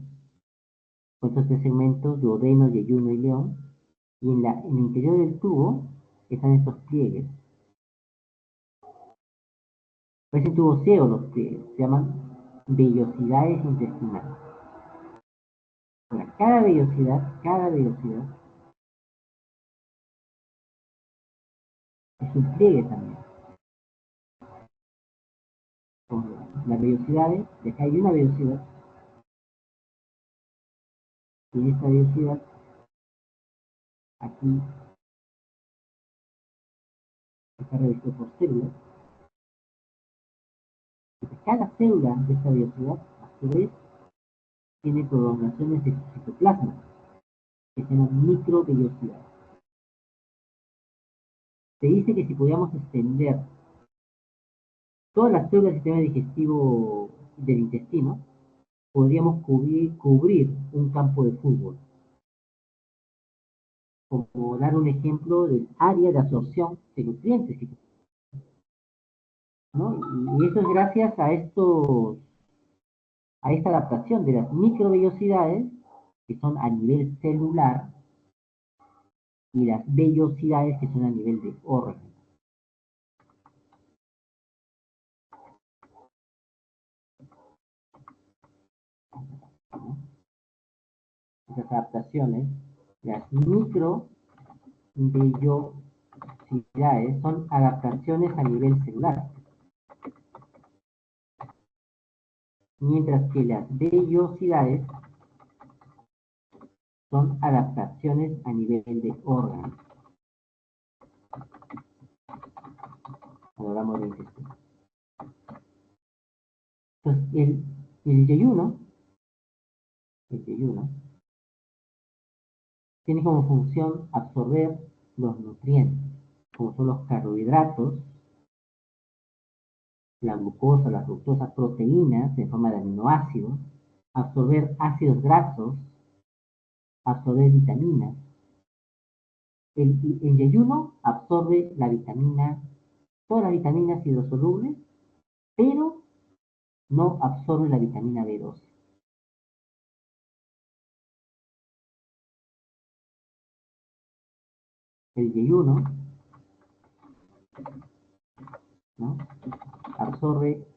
Speaker 1: con estos tres segmentos, duodeno, yeyuno y león, y en el interior del tubo están estos pliegues. Parecen tubos ciegos los pliegues, se llaman vellosidades intestinales. Ahora, cada vellosidad es un pliegue también. Como las vellosidades, de acá hay una vellosidad, y en esta vellosidad, aquí está revestido por células. Cada célula de esta vellosidad, a su vez, tiene prolongaciones de su citoplasma, que se llaman microvellosidades. Se dice que si pudiéramos extender todas las células del sistema digestivo del intestino, podríamos cubrir un campo de fútbol. Como dar un ejemplo del área de absorción de nutrientes, ¿no? Y eso es gracias a esta adaptación de las microvellosidades, que son a nivel celular, y las vellosidades, que son a nivel de órgano. Esas adaptaciones, las microvellosidades, son adaptaciones a nivel celular, mientras que las vellosidades son adaptaciones a nivel de órgano. Cuando hablamos de intestino. Entonces, el yeyuno tiene como función absorber los nutrientes, como son los carbohidratos, la glucosa, la fructosa, proteínas en forma de aminoácidos, absorber ácidos grasos, absorber vitaminas. El yeyuno absorbe la vitamina, todas las vitaminas hidrosolubles, pero no absorbe la vitamina B12. El yeyuno, ¿no?, absorbe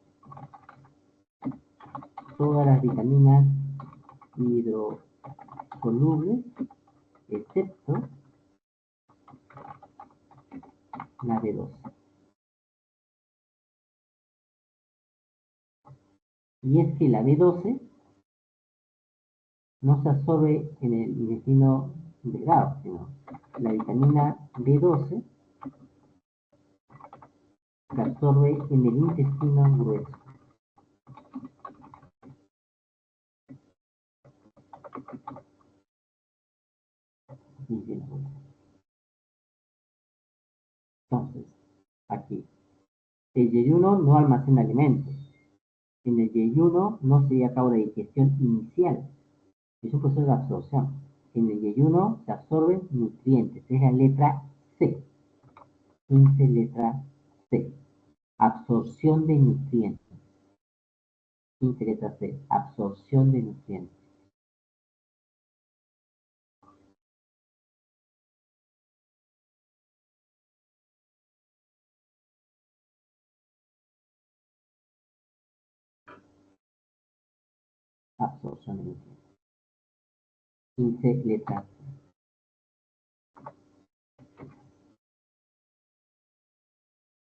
Speaker 1: todas las vitaminas hidrosolubles, excepto la B12. Y es que la B12 no se absorbe en el intestino delgado, sino la vitamina B12 se absorbe en el intestino grueso. Entonces, aquí, el yeyuno no almacena alimentos. En el yeyuno no se lleva a cabo la digestión inicial. Es un proceso de absorción. En el yeyuno se absorben nutrientes. Es la letra C. 15, letra C. Absorción de nutrientes. 15, letra C. Absorción de nutrientes. Absorción de nutrientes. 15, letra C.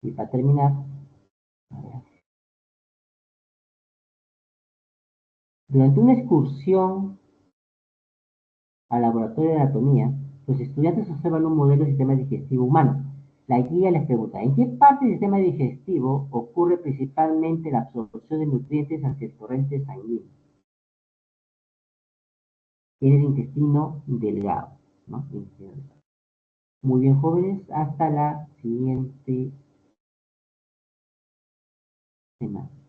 Speaker 1: Y para terminar, a ver. Durante una excursión al laboratorio de anatomía, los estudiantes observan un modelo de sistema digestivo humano. La guía les pregunta, ¿en qué parte del sistema digestivo ocurre principalmente la absorción de nutrientes hacia el torrente sanguíneo? En el intestino delgado, ¿no? Muy bien, jóvenes, hasta la siguiente semana.